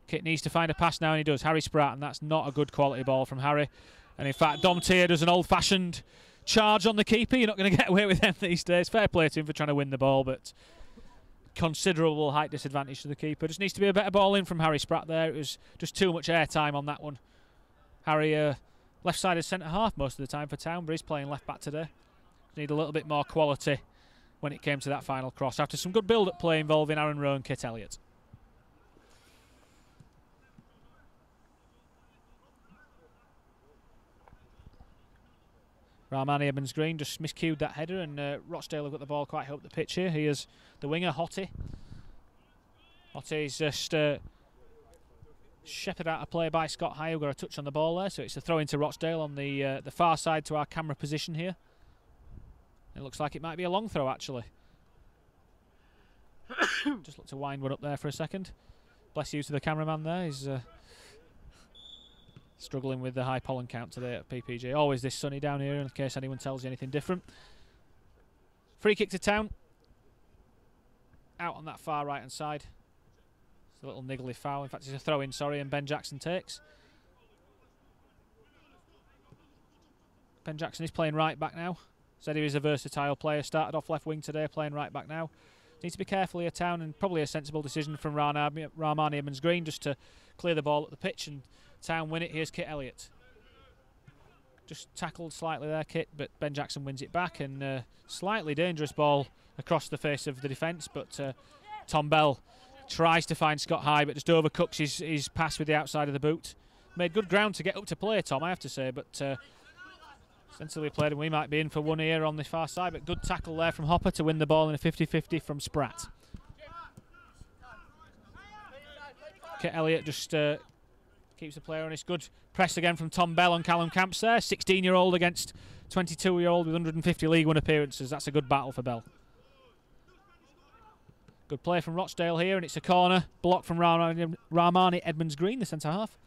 Speaker 3: Kit needs to find a pass now, and he does. Harry Spratt, and that's not a good quality ball from Harry. And in fact, Dom Tier does an old-fashioned charge on the keeper. You're not going to get away with them these days. Fair play to him for trying to win the ball, but considerable height disadvantage to the keeper. Just needs to be a better ball in from Harry Spratt there. It was just too much airtime on that one. Harry, left-sided centre-half most of the time for Town, but he's playing left-back today. Need a little bit more quality when it came to that final cross, after some good build-up play involving Aaron Rowe and Kit Elliott. Rahmani Edmonds Green just miscued that header, and Rochdale have got the ball quite high up the pitch here. Here's the winger, Hottie. Hottie's just shepherded out a play by Scott High, who got a touch on the ball there, so it's a throw into Rochdale on the far side to our camera position here. It looks like it might be a long throw, actually. Just look to wind one up there for a second. Bless you to the cameraman there. He's struggling with the high pollen count today at PPG. Always this sunny down here, in case anyone tells you anything different. Free kick to Town. Out on that far right-hand side. It's a little niggly foul. In fact, it's a throw-in, sorry, and Ben Jackson takes. Ben Jackson is playing right back now. Said he was a versatile player. Started off left wing today, playing right back now. Needs to be careful here, Town, and probably a sensible decision from Rahmani Edmonds Green just to clear the ball at the pitch, and Town win it. Here's Kit Elliott. Just tackled slightly there, Kit, but Ben Jackson wins it back, and slightly dangerous ball across the face of the defence, but Tom Bell tries to find Scott High, but just overcooks his pass with the outside of the boot. Made good ground to get up to play, Tom, I have to say, but sensibly played, and we might be in for one here on the far side, but good tackle there from Hopper to win the ball in a 50-50 from Spratt. Kit Elliott just keeps the player on his. Good press again from Tom Bell on Callum Camps there. 16-year-old against 22-year-old with 150 League One appearances. That's a good battle for Bell. Good play from Rochdale here, and it's a corner. Block from Rahmani Edmonds-Green, the centre-half.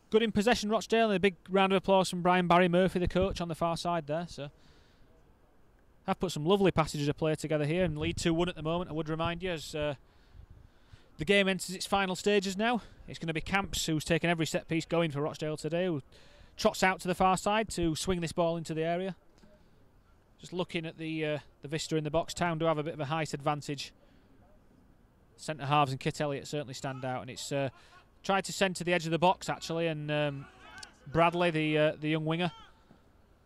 Speaker 3: Good in possession, Rochdale, and a big round of applause from Brian Barry Murphy, the coach, on the far side there. So, have put some lovely passages of play together here, and lead 2-1 at the moment, I would remind you, as the game enters its final stages now. It's going to be Camps, who's taken every set piece going for Rochdale today, who trots out to the far side to swing this ball into the area. Just looking at the vista in the box, Town do have a bit of a height advantage. Centre halves and Kit Elliott certainly stand out, and it's tried to centre the edge of the box actually, and Bradley, the young winger,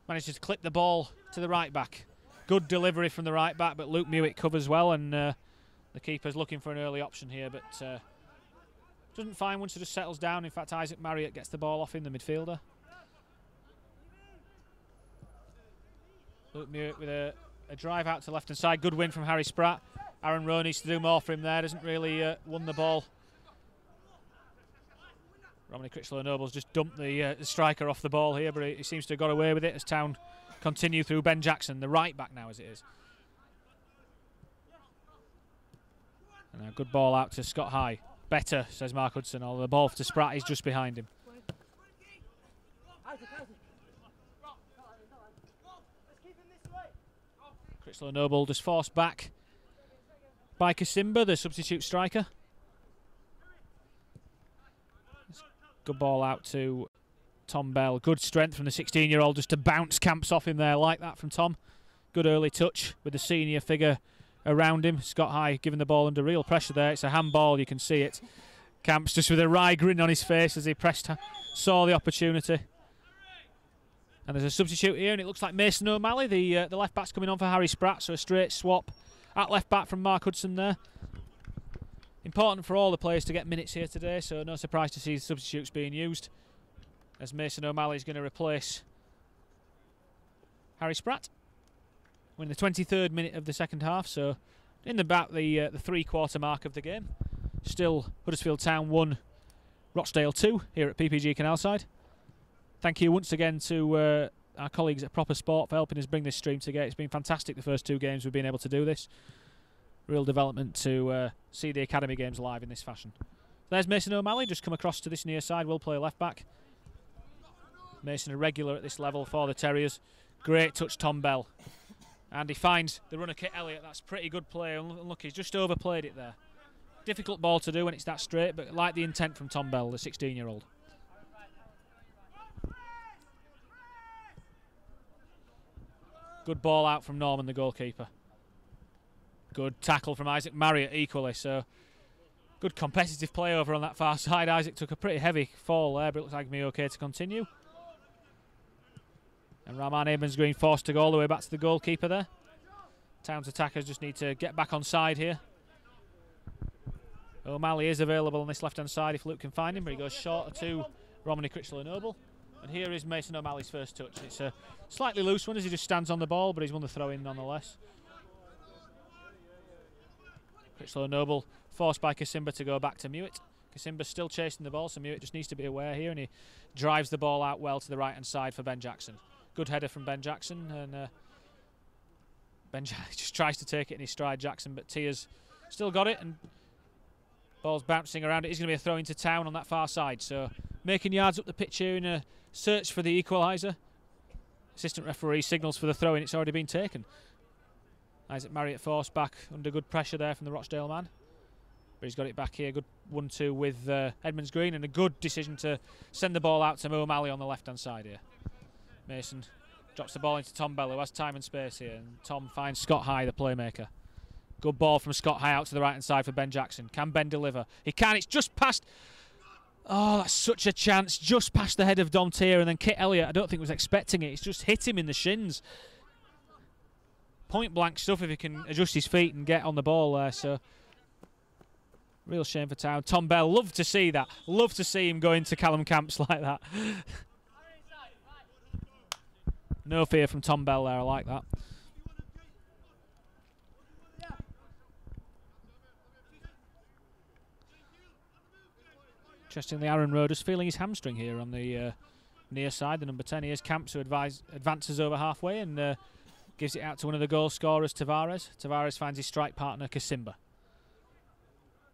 Speaker 3: manages to clip the ball to the right back. Good delivery from the right back, but Luke Mewitt covers well, and the keeper's looking for an early option here, but doesn't find one, so just settles down. In fact, Isaac Marriott gets the ball off him, the midfielder. Luke Mewitt with a drive out to left hand side. Good win from Harry Spratt. Aaron Rowe needs to do more for him there. Doesn't really won the ball. Romney Critchlow-Noble's just dumped the striker off the ball here, but he seems to have got away with it as Town continue through Ben Jackson, the right back now as it is. And a good ball out to Scott High. Better, says Mark Hudson. Although the ball to Spratt is just behind him. Critchlow-Noble just forced back by Kasimba, the substitute striker. Good ball out to Tom Bell. Good strength from the 16-year-old just to bounce Camps off him there like that from Tom. Good early touch with the senior figure around him. Scott High giving the ball under real pressure there. It's a handball, you can see it. Camps just with a wry grin on his face as he saw the opportunity. And there's a substitute here, and it looks like Mason O'Malley, the left back's coming on for Harry Spratt, so a straight swap at left back from Mark Hudson there. Important for all the players to get minutes here today, so no surprise to see the substitutes being used, as Mason O'Malley is going to replace Harry Spratt. We're in the 23rd minute of the second half, so in about the three-quarter mark of the game. Still Huddersfield Town 1, Rochdale 2 here at PPG Canalside. Thank you once again to our colleagues at Proper Sport for helping us bring this stream together. It's been fantastic the first two games we've been able to do this. Real development to see the academy games live in this fashion. There's Mason O'Malley, just come across to this near side, will play left back. Mason a regular at this level for the Terriers. Great touch, Tom Bell. And he finds the runner Kit Elliott. That's pretty good play. Look, he's just overplayed it there. Difficult ball to do when it's that straight, but like the intent from Tom Bell, the 16-year-old. Good ball out from Norman, the goalkeeper. Good tackle from Isaac Marriott equally, so good competitive play over on that far side. Isaac took a pretty heavy fall there, but it looks like he'll be okay to continue. And Rahman Edmonds-Green forced to go all the way back to the goalkeeper there. Town's attackers just need to get back on side here. O'Malley is available on this left-hand side if Luke can find him, but he goes shorter to Romney Critchlow-Noble. And here is Mason O'Malley's first touch. It's a slightly loose one as he just stands on the ball, but he's won the throw-in nonetheless. Critchlow-Noble forced by Kasimba to go back to Mewitt. Kasimba's still chasing the ball, so Mewitt just needs to be aware here, and he drives the ball out well to the right-hand side for Ben Jackson. Good header from Ben Jackson, and Ben just tries to take it in his stride, Jackson, but Tia's still got it, and ball's bouncing around. It is going to be a throw into Town on that far side, so making yards up the pitch here in a search for the equaliser. Assistant referee signals for the throw-in. It's already been taken. Isaac Marriott forced back under good pressure there from the Rochdale man, but he's got it back here. Good 1-2 with Edmonds-Green, and a good decision to send the ball out to O'Malley on the left-hand side here. Mason drops the ball into Tom Bell, who has time and space here, and Tom finds Scott High, the playmaker. Good ball from Scott High out to the right-hand side for Ben Jackson. Can Ben deliver? He can. It's just past Oh, that's such a chance. Just past the head of Domtier, and then Kit Elliott, I don't think was expecting it. It's just hit him in the shins. Point blank stuff if he can adjust his feet and get on the ball there. So, real shame for Town. Tom Bell, love to see that. Love to see him go into Callum Camps like that. No fear from Tom Bell there, I like that. Interestingly, Aaron Roders feeling his hamstring here on the near side. The number 10, here's Camps, who advances over halfway and gives it out to one of the goal scorers, Tavares. Tavares finds his strike partner, Kasimba.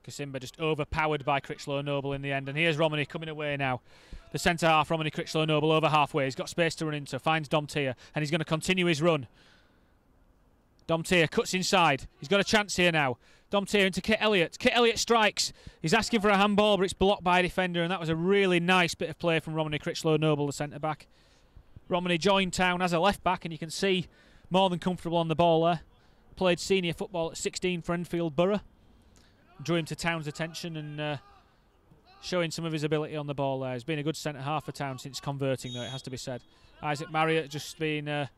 Speaker 3: Kasimba just overpowered by Critchlow-Noble in the end. And here's Romney coming away now. The centre half, Romney Critchlow-Noble, over halfway. He's got space to run into, finds Domtier, and he's going to continue his run. Domtier cuts inside. He's got a chance here now. Domtier into Kit Elliott. Kit Elliott strikes. He's asking for a handball, but it's blocked by a defender, and that was a really nice bit of play from Romney Critchlow-Noble, the centre-back. Romney joined Town as a left-back, and you can see more than comfortable on the ball there. Played senior football at 16 for Enfield Borough. Drew him to Town's attention and showing some of his ability on the ball there. He's been a good centre-half for Town since converting, though, it has to be said. Isaac Marriott just been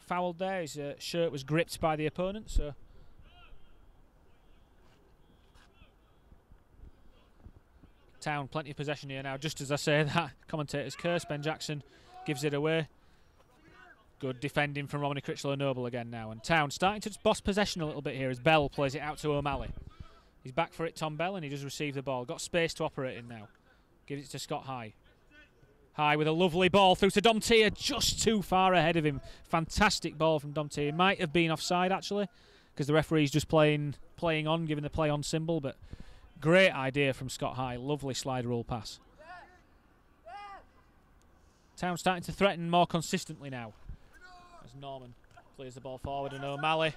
Speaker 3: fouled there. His shirt was gripped by the opponent, so... Town, plenty of possession here now. Just as I say that, commentator's curse. Ben Jackson gives it away. Good defending from Romney Critchlow-Noble again now. And Town starting to just boss possession a little bit here as Bell plays it out to O'Malley. He's back for it, Tom Bell, and he does receive the ball. Got space to operate in now. Gives it to Scott High. High with a lovely ball through to Domtier, just too far ahead of him. Fantastic ball from Domtier. Might have been offside, actually, because the referee's just playing on, giving the play on symbol, but great idea from Scott High. Lovely slide rule pass. Town starting to threaten more consistently now. As Norman clears the ball forward, and O'Malley.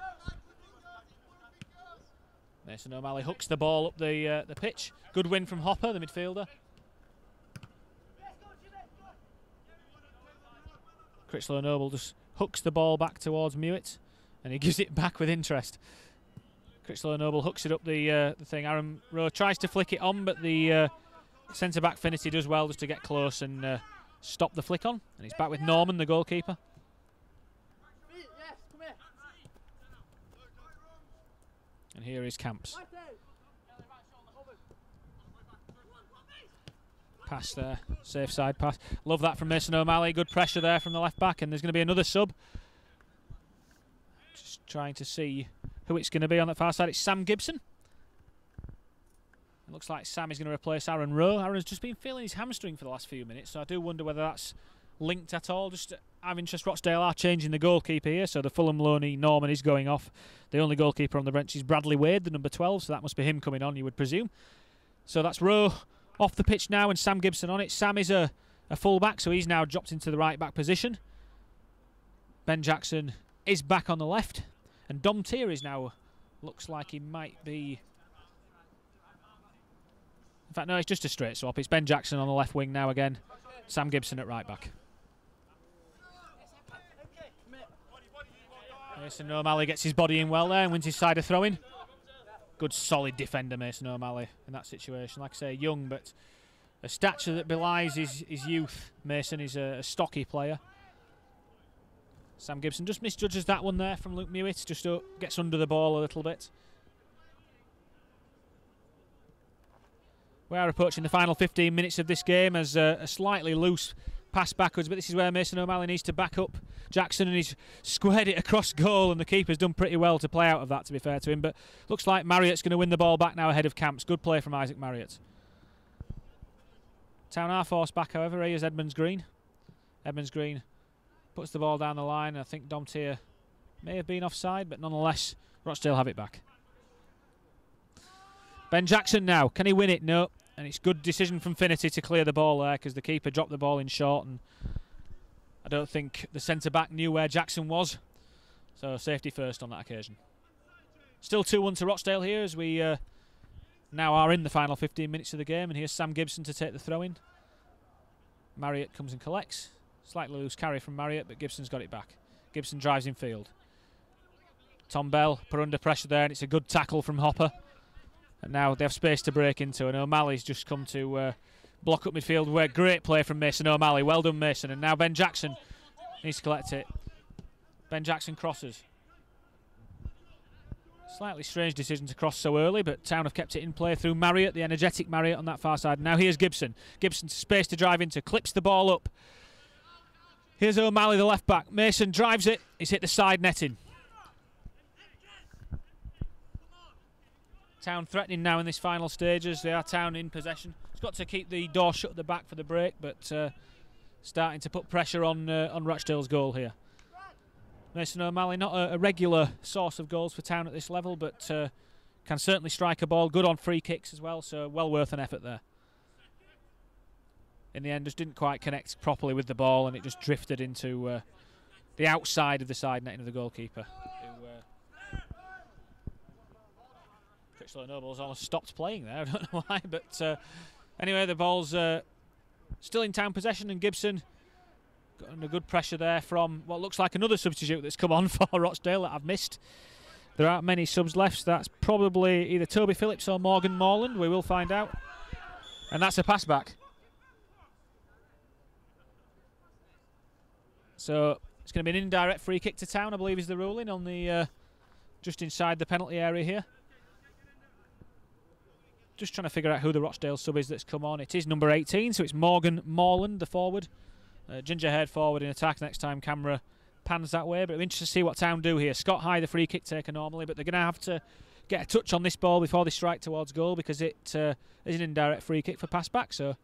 Speaker 3: Mason O'Malley hooks the ball up the pitch. Good win from Hopper, the midfielder. Critchlow-Noble just hooks the ball back towards Mewett, and he gives it back with interest. Critchlow-Noble hooks it up the thing. Aaron Rowe tries to flick it on, but the centre-back Finity does well just to get close and stop the flick on. And he's back with Norman, the goalkeeper. And here is Camps. Pass there, safe side pass. Love that from Mason O'Malley. Good pressure there from the left back, and there's going to be another sub. Just trying to see who it's going to be on that far side. It's Sam Gibson. It looks like Sam is going to replace Aaron Rowe. Aaron's just been feeling his hamstring for the last few minutes, so I do wonder whether that's linked at all. Just out of interest, Rochdale are changing the goalkeeper here, so the Fulham loanee Norman is going off. The only goalkeeper on the bench is Bradley Wade, the number 12, so that must be him coming on, you would presume. So that's Rowe off the pitch now and Sam Gibson on it. Sam is a full-back, so he's now dropped into the right-back position. Ben Jackson is back on the left, and Domtier is now, looks like he might be... In fact, no, it's just a straight swap. It's Ben Jackson on the left wing now again. Sam Gibson at right-back. Mason O'Malley gets his body in well there and wins his side of throwing. Good solid defender, Mason O'Malley, in that situation. Like I say, young, but a stature that belies his youth. Mason is a stocky player. Sam Gibson just misjudges that one there from Luke Mewett. Just gets under the ball a little bit. We are approaching the final 15 minutes of this game as a slightly loose pass backwards, but this is where Mason O'Malley needs to back up Jackson, and he's squared it across goal, and the keeper's done pretty well to play out of that, to be fair to him. But looks like Marriott's going to win the ball back now ahead of Camps. Good play from Isaac Marriott. Town are forced back, however. Here's Edmonds Green. Edmonds Green puts the ball down the line. I think Domtier may have been offside, but nonetheless, Rochdale have it back. Ben Jackson now. Can he win it? No. And it's good decision from Finity to clear the ball there, because the keeper dropped the ball in short, and I don't think the centre-back knew where Jackson was. So safety first on that occasion. Still 2-1 to Rochdale here as we now are in the final 15 minutes of the game, and here's Sam Gibson to take the throw-in. Marriott comes and collects. Slightly loose carry from Marriott, but Gibson's got it back. Gibson drives in field. Tom Bell put under pressure there, and it's a good tackle from Hopper. And now they have space to break into, and O'Malley's just come to block up midfield. Where great play from Mason O'Malley. Well done, Mason. And now Ben Jackson needs to collect it. Ben Jackson crosses. Slightly strange decision to cross so early, but Town have kept it in play through Marriott, the energetic Marriott on that far side. Now here's Gibson. Gibson space to drive into, clips the ball up. Here's O'Malley, the left back. Mason drives it. He's hit the side netting. Town threatening now in this final stages. They are Town in possession. It's got to keep the door shut at the back for the break, but starting to put pressure on Rochdale's goal here. Mason O'Malley, not a regular source of goals for Town at this level, but can certainly strike a ball. Good on free kicks as well, so well worth an effort there. In the end, just didn't quite connect properly with the ball, and it just drifted into the outside of the side netting of the goalkeeper. Critchlow Noble's almost stopped playing there. I don't know why, but anyway, the ball's still in Town possession, and Gibson got under good pressure there from what looks like another substitute that's come on for Rochdale that I've missed. There aren't many subs left, so that's probably either Toby Phillips or Morgan Morland. We will find out. And that's a pass back. So it's going to be an indirect free kick to Town, I believe is the ruling, on the just inside the penalty area here. Just trying to figure out who the Rochdale sub is that's come on. It is number 18, so it's Morgan Morland, the forward. Ginger-haired forward in attack next time camera pans that way. But I'm interested to see what Town do here. Scott High, the free kick taker normally, but they're going to have to get a touch on this ball before they strike towards goal, because it is an indirect free kick for pass back. So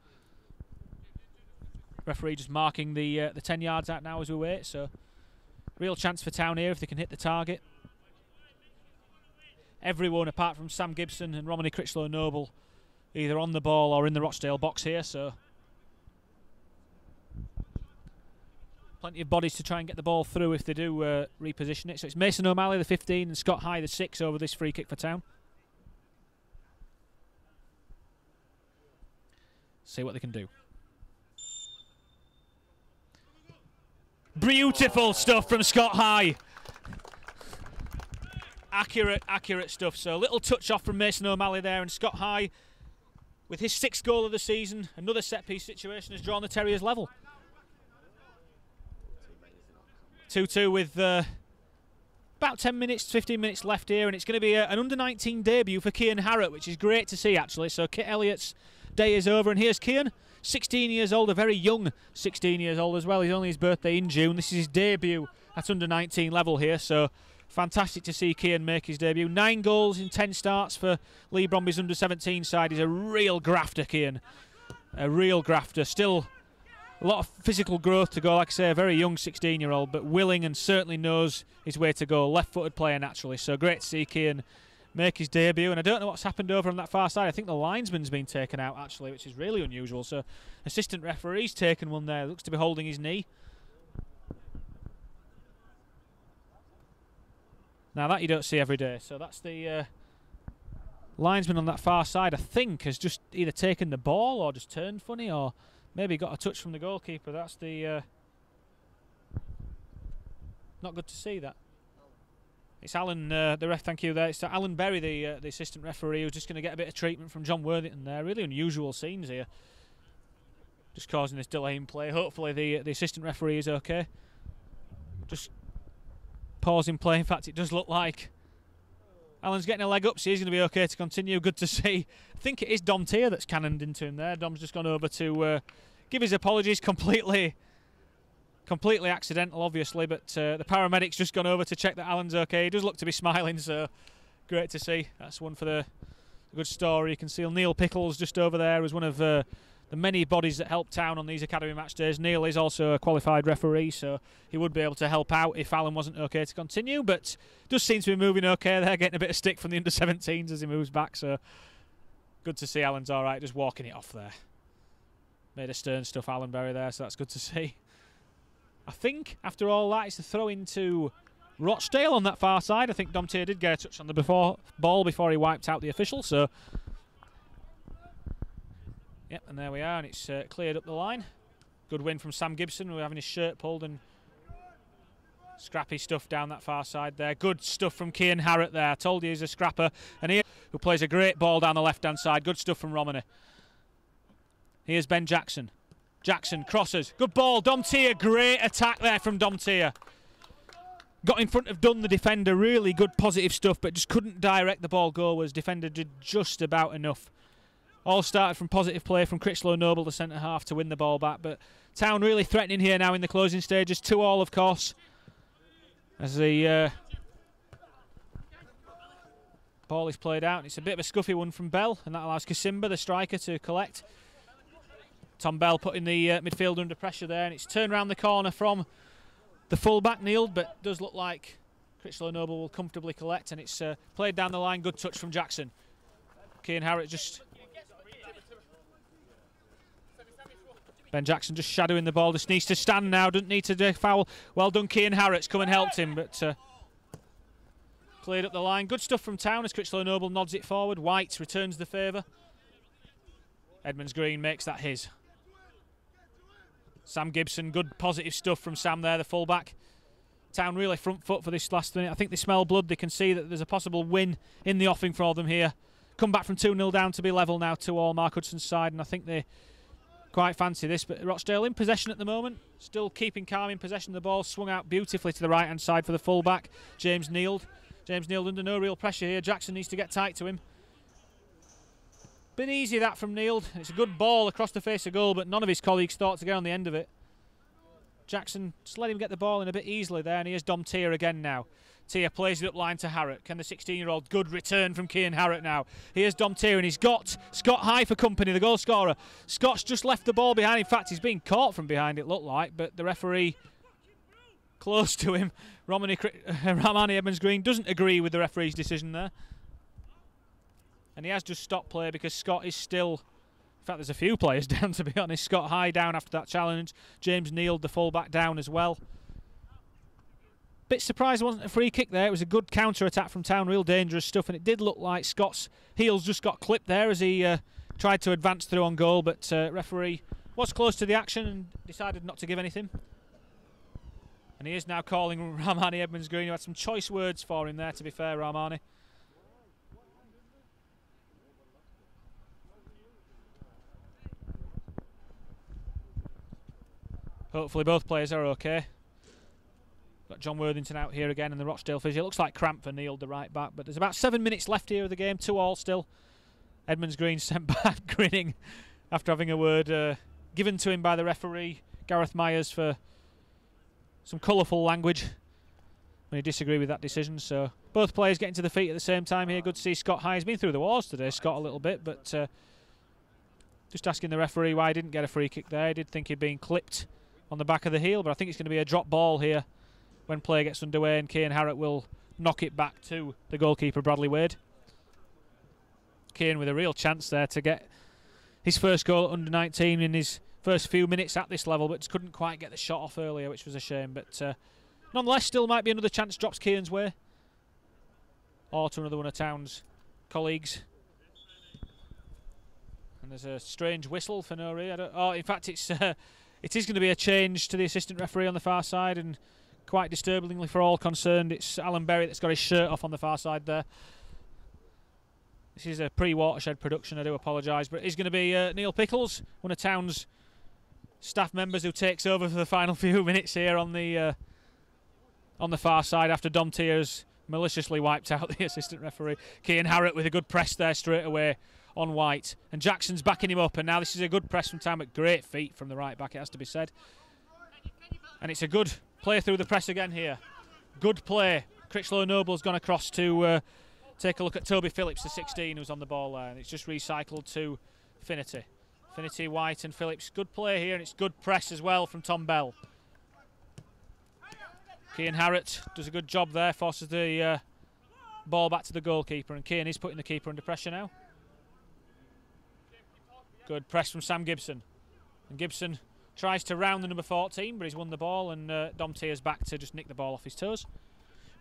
Speaker 3: referee just marking the 10 yards out now as we wait. So real chance for Town here if they can hit the target. Everyone apart from Sam Gibson and Romany Critchlow Noble either on the ball or in the Rochdale box here. So plenty of bodies to try and get the ball through if they do reposition it. So it's Mason O'Malley, the 15, and Scott High, the 6, over this free kick for Town. See what they can do. Beautiful stuff from Scott High. Accurate stuff. So a little touch off from Mason O'Malley there, and Scott High, with his 6th goal of the season, another set-piece situation, has drawn the Terriers level. 2-2 with about 10 minutes, 15 minutes left here, and it's going to be an under-19 debut for Kian Harrott, which is great to see, actually. So Kit Elliott's day is over, and here's Kian, 16 years old, a very young 16 years old as well. He's only his birthday in June. This is his debut at under-19 level here, so fantastic to see Kian make his debut. 9 goals in 10 starts for Lee Bromby's under-17 side. He's a real grafter, Kian. A real grafter. Still a lot of physical growth to go, like I say, a very young 16-year-old, but willing and certainly knows his way to go. Left-footed player naturally, so great to see Kian make his debut. And I don't know what's happened over on that far side. I think the linesman's been taken out, actually, which is really unusual. So assistant referee's taken one there. Looks to be holding his knee. Now that you don't see every day. So that's the linesman on that far side, I think, has just either taken the ball or just turned funny, or maybe got a touch from the goalkeeper. That's the not good to see that. It's Alan, the ref, thank you there. It's Alan Berry, the assistant referee, who's just going to get a bit of treatment from John Worthington there. Really unusual scenes here. Just causing this delay in play. Hopefully the assistant referee is okay. Just pausing play. In fact, it does look like Alan's getting a leg up, so he's going to be okay to continue. Good to see. I think it is Dom Tier that's cannoned into him there. Dom's just gone over to give his apologies. Completely accidental, obviously, but the paramedic's just gone over to check that Alan's okay. He does look to be smiling, so great to see. That's one for the good story. You can see Neil Pickles just over there as one of the many bodies that help Town on these academy match days. Neil is also a qualified referee, so he would be able to help out if Alan wasn't okay to continue, but does seem to be moving okay there, getting a bit of stick from the under-17s as he moves back, so good to see Alan's alright, just walking it off there. Made a stern stuff Alan Berry there, so that's good to see. I think after all that, it's a throw into Rochdale on that far side. I think Dom Tier did get a touch on the ball before he wiped out the official, so yep, and there we are, and it's cleared up the line. Good win from Sam Gibson. We're having his shirt pulled and Scrappy stuff down that far side there. Good stuff from Cian Harrott there. I told you he's a scrapper. And here, who plays a great ball down the left-hand side. Good stuff from Romani. Here's Ben Jackson. Jackson crosses. Good ball. Domtier. Great attack there from Domtier. Got in front of Dunn, the defender. Really good positive stuff, but just couldn't direct the ball goalwards. Defender did just about enough. All started from positive play from Critchlow Noble, the centre-half, to win the ball back. But Town really threatening here now in the closing stages. 2-2, of course. As the ball is played out. It's a bit of a scuffy one from Bell, and that allows Kasimba, the striker, to collect. Tom Bell putting the midfielder under pressure there, and it's turned round the corner from the full-back, Neil, but does look like Critchlow Noble will comfortably collect, and it's played down the line. Good touch from Jackson. Cian Harrott just... Ben Jackson just shadowing the ball, just needs to stand now, doesn't need to foul. Well done, Cian Harrott's come and helped him, but cleared up the line. Good stuff from Town as Critchlow Noble nods it forward. White returns the favour. Edmonds Green makes that his. Sam Gibson, good positive stuff from Sam there, the full-back. Town really front foot for this last minute. I think they smell blood. They can see that there's a possible win in the offing for them here. Come back from 2-0 down to be level now, 2-2 Mark Hudson's side, and I think they quite fancy this. But Rochdale in possession at the moment, still keeping calm in possession of the ball. Swung out beautifully to the right-hand side for the full-back, James Neild. James Neild under no real pressure here. Jackson needs to get tight to him. Been easy that from Neild. It's a good ball across the face of goal, but none of his colleagues thought to get on the end of it. Jackson just let him get the ball in a bit easily there, and here's Dom Tier again now. Tier plays it up line to Harrott. Can the 16-year-old? Good return from Cian Harrott now. Here's Dom Tier, and he's got Scott High for company, the goal scorer. Scott's just left the ball behind. In fact, he's being caught from behind, it looked like, but the referee close to him, Romani Edmonds Green, doesn't agree with the referee's decision there. And he has just stopped play because Scott is still... In fact, there's a few players down, to be honest. Scott High down after that challenge. James Neild, the full-back, down as well. Bit surprised it wasn't a free kick there. It was a good counter-attack from Town, real dangerous stuff, and it did look like Scott's heels just got clipped there as he tried to advance through on goal, but referee was close to the action and decided not to give anything. And he is now calling Romani Edmonds Green, who had some choice words for him there, to be fair, Romani. Hopefully both players are okay. Got John Worthington out here again in the Rochdale physio. It looks like cramp for Neild, the right back, but there's about 7 minutes left here of the game, 2-2 still. Edmonds Green sent back grinning after having a word given to him by the referee, Gareth Myers, for some colourful language when he disagreed with that decision. So both players getting to the feet at the same time here. Good to see Scott High. He's been through the wars today, Scott, a little bit, but just asking the referee why he didn't get a free kick there. He did think he'd been clipped on the back of the heel, but I think it's going to be a drop ball here when play gets underway, and Cian Harrott will knock it back to the goalkeeper, Bradley Wade. Cian with a real chance there to get his first goal at under 19 in his first few minutes at this level, but just couldn't quite get the shot off earlier, which was a shame. But nonetheless, still might be another chance drops Cian's way, or to another one of Town's colleagues. And there's a strange whistle for no reason. Oh, in fact, it is going to be a change to the assistant referee on the far side, and quite disturbingly for all concerned, it's Alan Berry that's got his shirt off on the far side there. This is a pre-Watershed production, I do apologise, but it is going to be Neil Pickles, one of Town's staff members, who takes over for the final few minutes here on the far side after Dom Tier's maliciously wiped out the assistant referee. Cian Harrott with a good press there straight away on White, and Jackson's backing him up, and now this is a good press from Town, but great feet from the right back, it has to be said. And it's a good play through the press again here. Good play. Critchlow Noble's gone across to take a look at Toby Phillips, the 16, who's on the ball there, and it's just recycled to Finity. Finity, White and Phillips. Good play here, and it's good press as well from Tom Bell. Cian Harrott does a good job there, forces the ball back to the goalkeeper, and Cian is putting the keeper under pressure now. Good press from Sam Gibson, and Gibson tries to round the number 14, but he's won the ball, and Dom Tier's back to just nick the ball off his toes.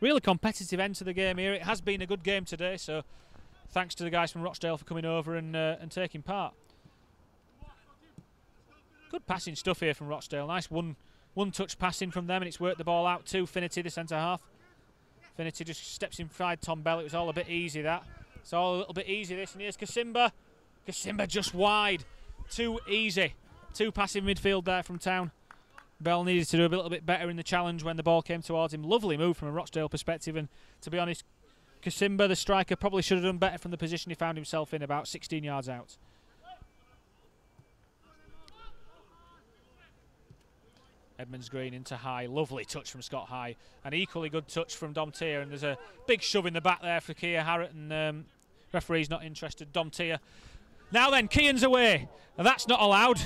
Speaker 3: Really competitive end to the game here. It has been a good game today, so thanks to the guys from Rochdale for coming over and taking part. Good passing stuff here from Rochdale. Nice one One touch passing from them, and it's worked the ball out to Finity, the centre half. Finity just steps inside Tom Bell. It was all a bit easy, that. It's all a little bit easy, this. And here's Kasimba. Kasimba just wide. Too easy. Too passive midfield there from Town. Bell needed to do a little bit better in the challenge when the ball came towards him. Lovely move from a Rochdale perspective, and to be honest, Kasimba, the striker, probably should have done better from the position he found himself in, about 16 yards out. Edmonds Green into High. Lovely touch from Scott High. An equally good touch from Dom Tier, and there's a big shove in the back there for Keir Harrott, and referee's not interested. Dom Tier. Now then, Kean's away. Now that's not allowed.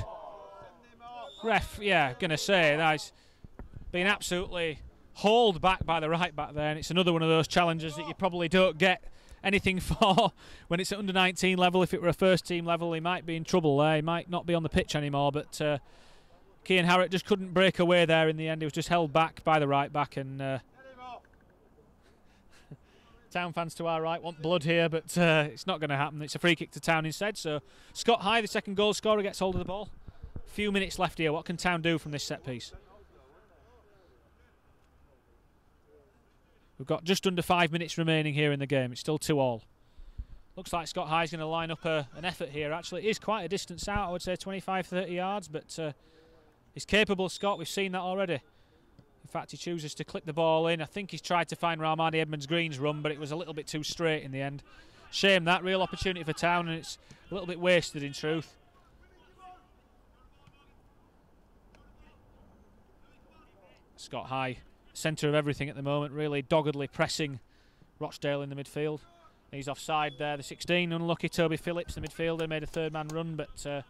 Speaker 3: Ref, yeah, gonna say that's been absolutely hauled back by the right back there, and it's another one of those challenges that you probably don't get anything for when it's at under 19 level. If it were a first team level, he might be in trouble there. He might not be on the pitch anymore, but Kean Harrott just couldn't break away there in the end. He was just held back by the right back, and Town fans to our right want blood here, but it's not going to happen. It's a free kick to Town instead. So Scott High, the second goal scorer, gets hold of the ball. A few minutes left here. What can Town do from this set piece? We've got just under 5 minutes remaining here in the game. It's still 2-2. Looks like Scott High's going to line up an effort here. Actually, it is quite a distance out. I would say 25-30 yards, but he's capable, Scott. We've seen that already. In fact, he chooses to clip the ball in. I think he's tried to find Rahmani Edmonds Green's run, but it was a little bit too straight in the end. Shame that. Real opportunity for Town, and it's a little bit wasted in truth. Scott High, centre of everything at the moment, really doggedly pressing Rochdale in the midfield. He's offside there, the 16. Unlucky Toby Phillips, the midfielder, made a third man run, but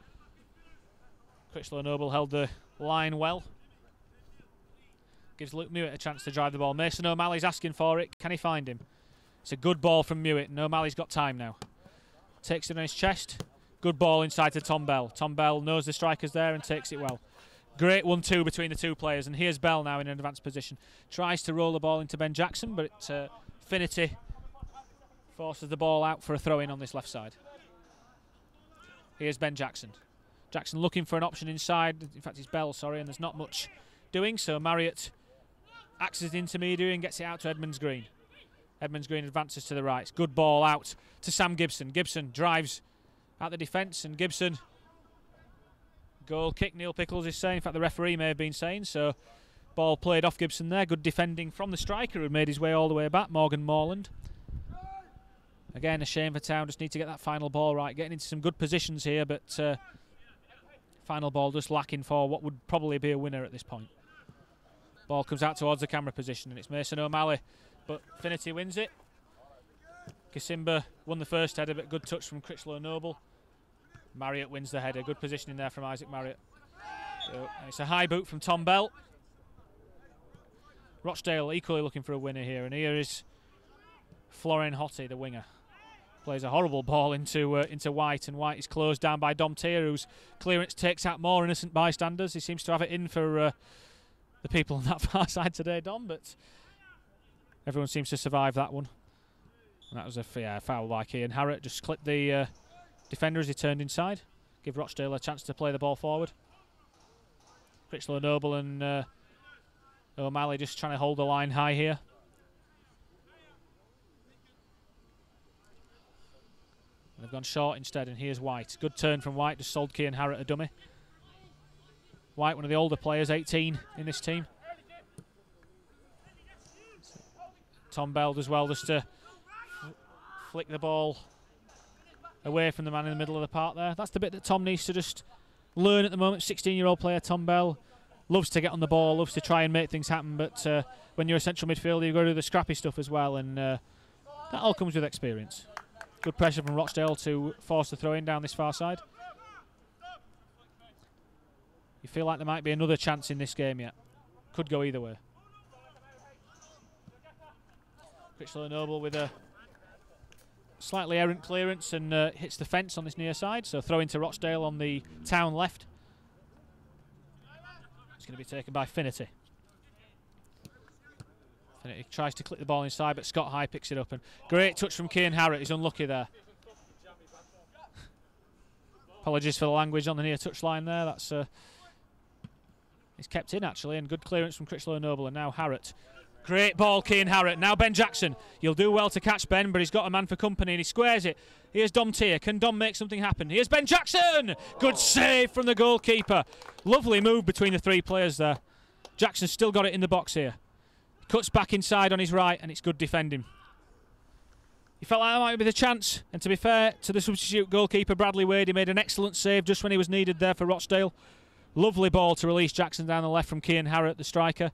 Speaker 3: Critchlow Noble held the line well. Gives Luke Mewett a chance to drive the ball. Mason O'Malley's asking for it. Can he find him? It's a good ball from Mewett, and O'Malley's got time now. Takes it on his chest. Good ball inside to Tom Bell. Tom Bell knows the striker's there and takes it well. Great 1-2 between the two players, and here's Bell now in an advanced position. Tries to roll the ball into Ben Jackson, but Finity forces the ball out for a throw-in on this left side. Here's Ben Jackson. Jackson looking for an option inside. In fact, it's Bell, sorry, and there's not much doing, so Marriott acts as the intermediary and gets it out to Edmonds Green. Edmonds Green advances to the right. It's good ball out to Sam Gibson. Gibson drives at the defence, and Gibson... Goal kick, Neil Pickles is saying. In fact, the referee may have been saying. So, ball played off Gibson there. Good defending from the striker who made his way all the way back, Morgan Morland. Again, a shame for Town. Just need to get that final ball right. Getting into some good positions here, but final ball just lacking for what would probably be a winner at this point. Ball comes out towards the camera position, and it's Mason O'Malley, but Finity wins it. Kasimba won the first header, but good touch from Critchlow Noble. Marriott wins the header. Good positioning there from Isaac Marriott. So it's a high boot from Tom Bell. Rochdale equally looking for a winner here, and here is Florian Hottie, the winger. Plays a horrible ball into White, and White is closed down by Dom Tier, whose clearance takes out more innocent bystanders. He seems to have it in for the people on that far side today, Dom, but everyone seems to survive that one. And that was a foul by Kean Harrott. Just clipped the defender as he turned inside. Give Rochdale a chance to play the ball forward. Critchlow Noble and O'Malley just trying to hold the line high here. And they've gone short instead, and here's White. Good turn from White, just sold Kean Harrott a dummy. White, one of the older players, 18 in this team. Tom Bell does well just to flick the ball away from the man in the middle of the park there. That's the bit that Tom needs to just learn at the moment. 16-year-old player Tom Bell loves to get on the ball, loves to try and make things happen, but when you're a central midfielder, you've got to do the scrappy stuff as well, and that all comes with experience. Good pressure from Rochdale to force the throw-in down this far side. You feel like there might be another chance in this game yet. Could go either way. Critchlow Noble with a slightly errant clearance and hits the fence on this near side, so throw into Rochdale on the Town left. It's going to be taken by Finity. Finity tries to clip the ball inside, but Scott High picks it up, and great touch from Kean Harrott. He's unlucky there. Apologies for the language on the near touch line there. That's He's kept in actually, and good clearance from Critchlow Noble, and now Harrott. Great ball, Cian Harrott. Now Ben Jackson. You'll do well to catch Ben, but he's got a man for company and he squares it. Here's Dom Tier. Can Dom make something happen? Here's Ben Jackson. Good save from the goalkeeper. Lovely move between the three players there. Jackson's still got it in the box here. Cuts back inside on his right, and it's good defending. He felt like that might be the chance, and to be fair to the substitute goalkeeper Bradley Wade, he made an excellent save just when he was needed there for Rochdale. Lovely ball to release Jackson down the left from Cian Harrott, the striker.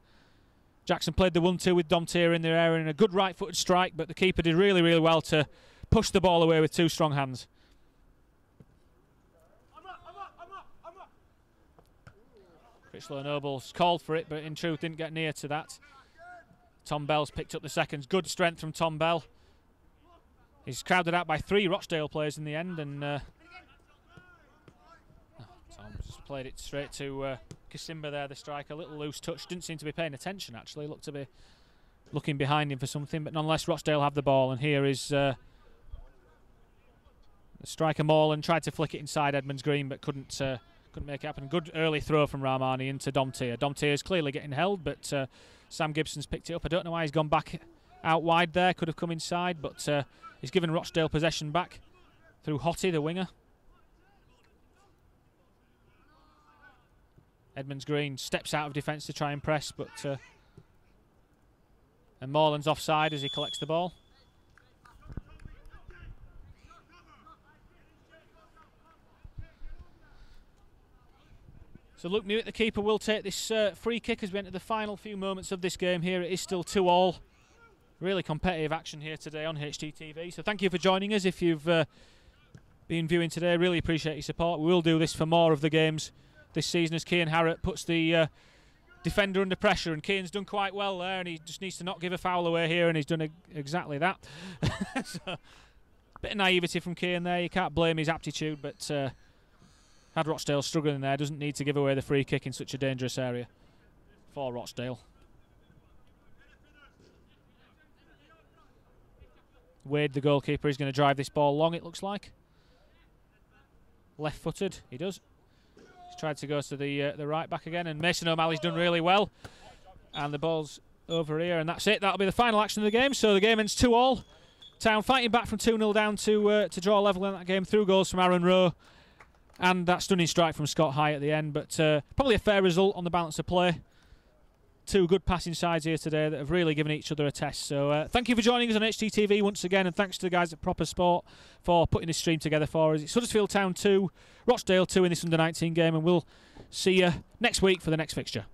Speaker 3: Jackson played the 1-2 with Dom Tier in the area in a good right-footed strike, but the keeper did really, really well to push the ball away with two strong hands. Critchlow Noble's called for it, but in truth didn't get near to that. Tom Bell's picked up the seconds. Good strength from Tom Bell. He's crowded out by 3 Rochdale players in the end, and Tom just played it straight to Kasimba there, the striker. A little loose touch. Didn't seem to be paying attention, actually. Looked to be looking behind him for something, but nonetheless Rochdale have the ball, and here is the striker Morland. Tried to flick it inside Edmonds Green, but couldn't make it happen. Good early throw from Rahmani into Dom Tier. Dom Tier is clearly getting held, but Sam Gibson's picked it up. I don't know why he's gone back out wide there. Could have come inside, but he's given Rochdale possession back through Hottie, the winger. Edmonds Green steps out of defence to try and press, but and Morland's offside as he collects the ball. So Luke Mewitt, the keeper, will take this free kick as we enter the final few moments of this game here. It is still 2-2. Really competitive action here today on HTTV. So thank you for joining us. If you've been viewing today, really appreciate your support. We will do this for more of the games this season as Cian Harrott puts the defender under pressure, and Cian's done quite well there, and he just needs to not give a foul away here, and he's done exactly that. So, bit of naivety from Cian there. You can't blame his aptitude, but had Rochdale struggling there, doesn't need to give away the free kick in such a dangerous area for Rochdale. Wade, the goalkeeper, is going to drive this ball long, it looks like. Left-footed, he does. He's tried to go to the right back again, and Mason O'Malley's done really well. And the ball's over here, and that's it. That'll be the final action of the game. So the game ends 2-2. Town fighting back from 2-0 down to draw level in that game through goals from Aaron Rowe. And that stunning strike from Scott High at the end, but probably a fair result on the balance of play. 2 good passing sides here today that have really given each other a test. So thank you for joining us on HTTV once again, and thanks to the guys at Proper Sport for putting this stream together for us. It's Huddersfield Town 2, Rochdale 2 in this under-19 game, and we'll see you next week for the next fixture.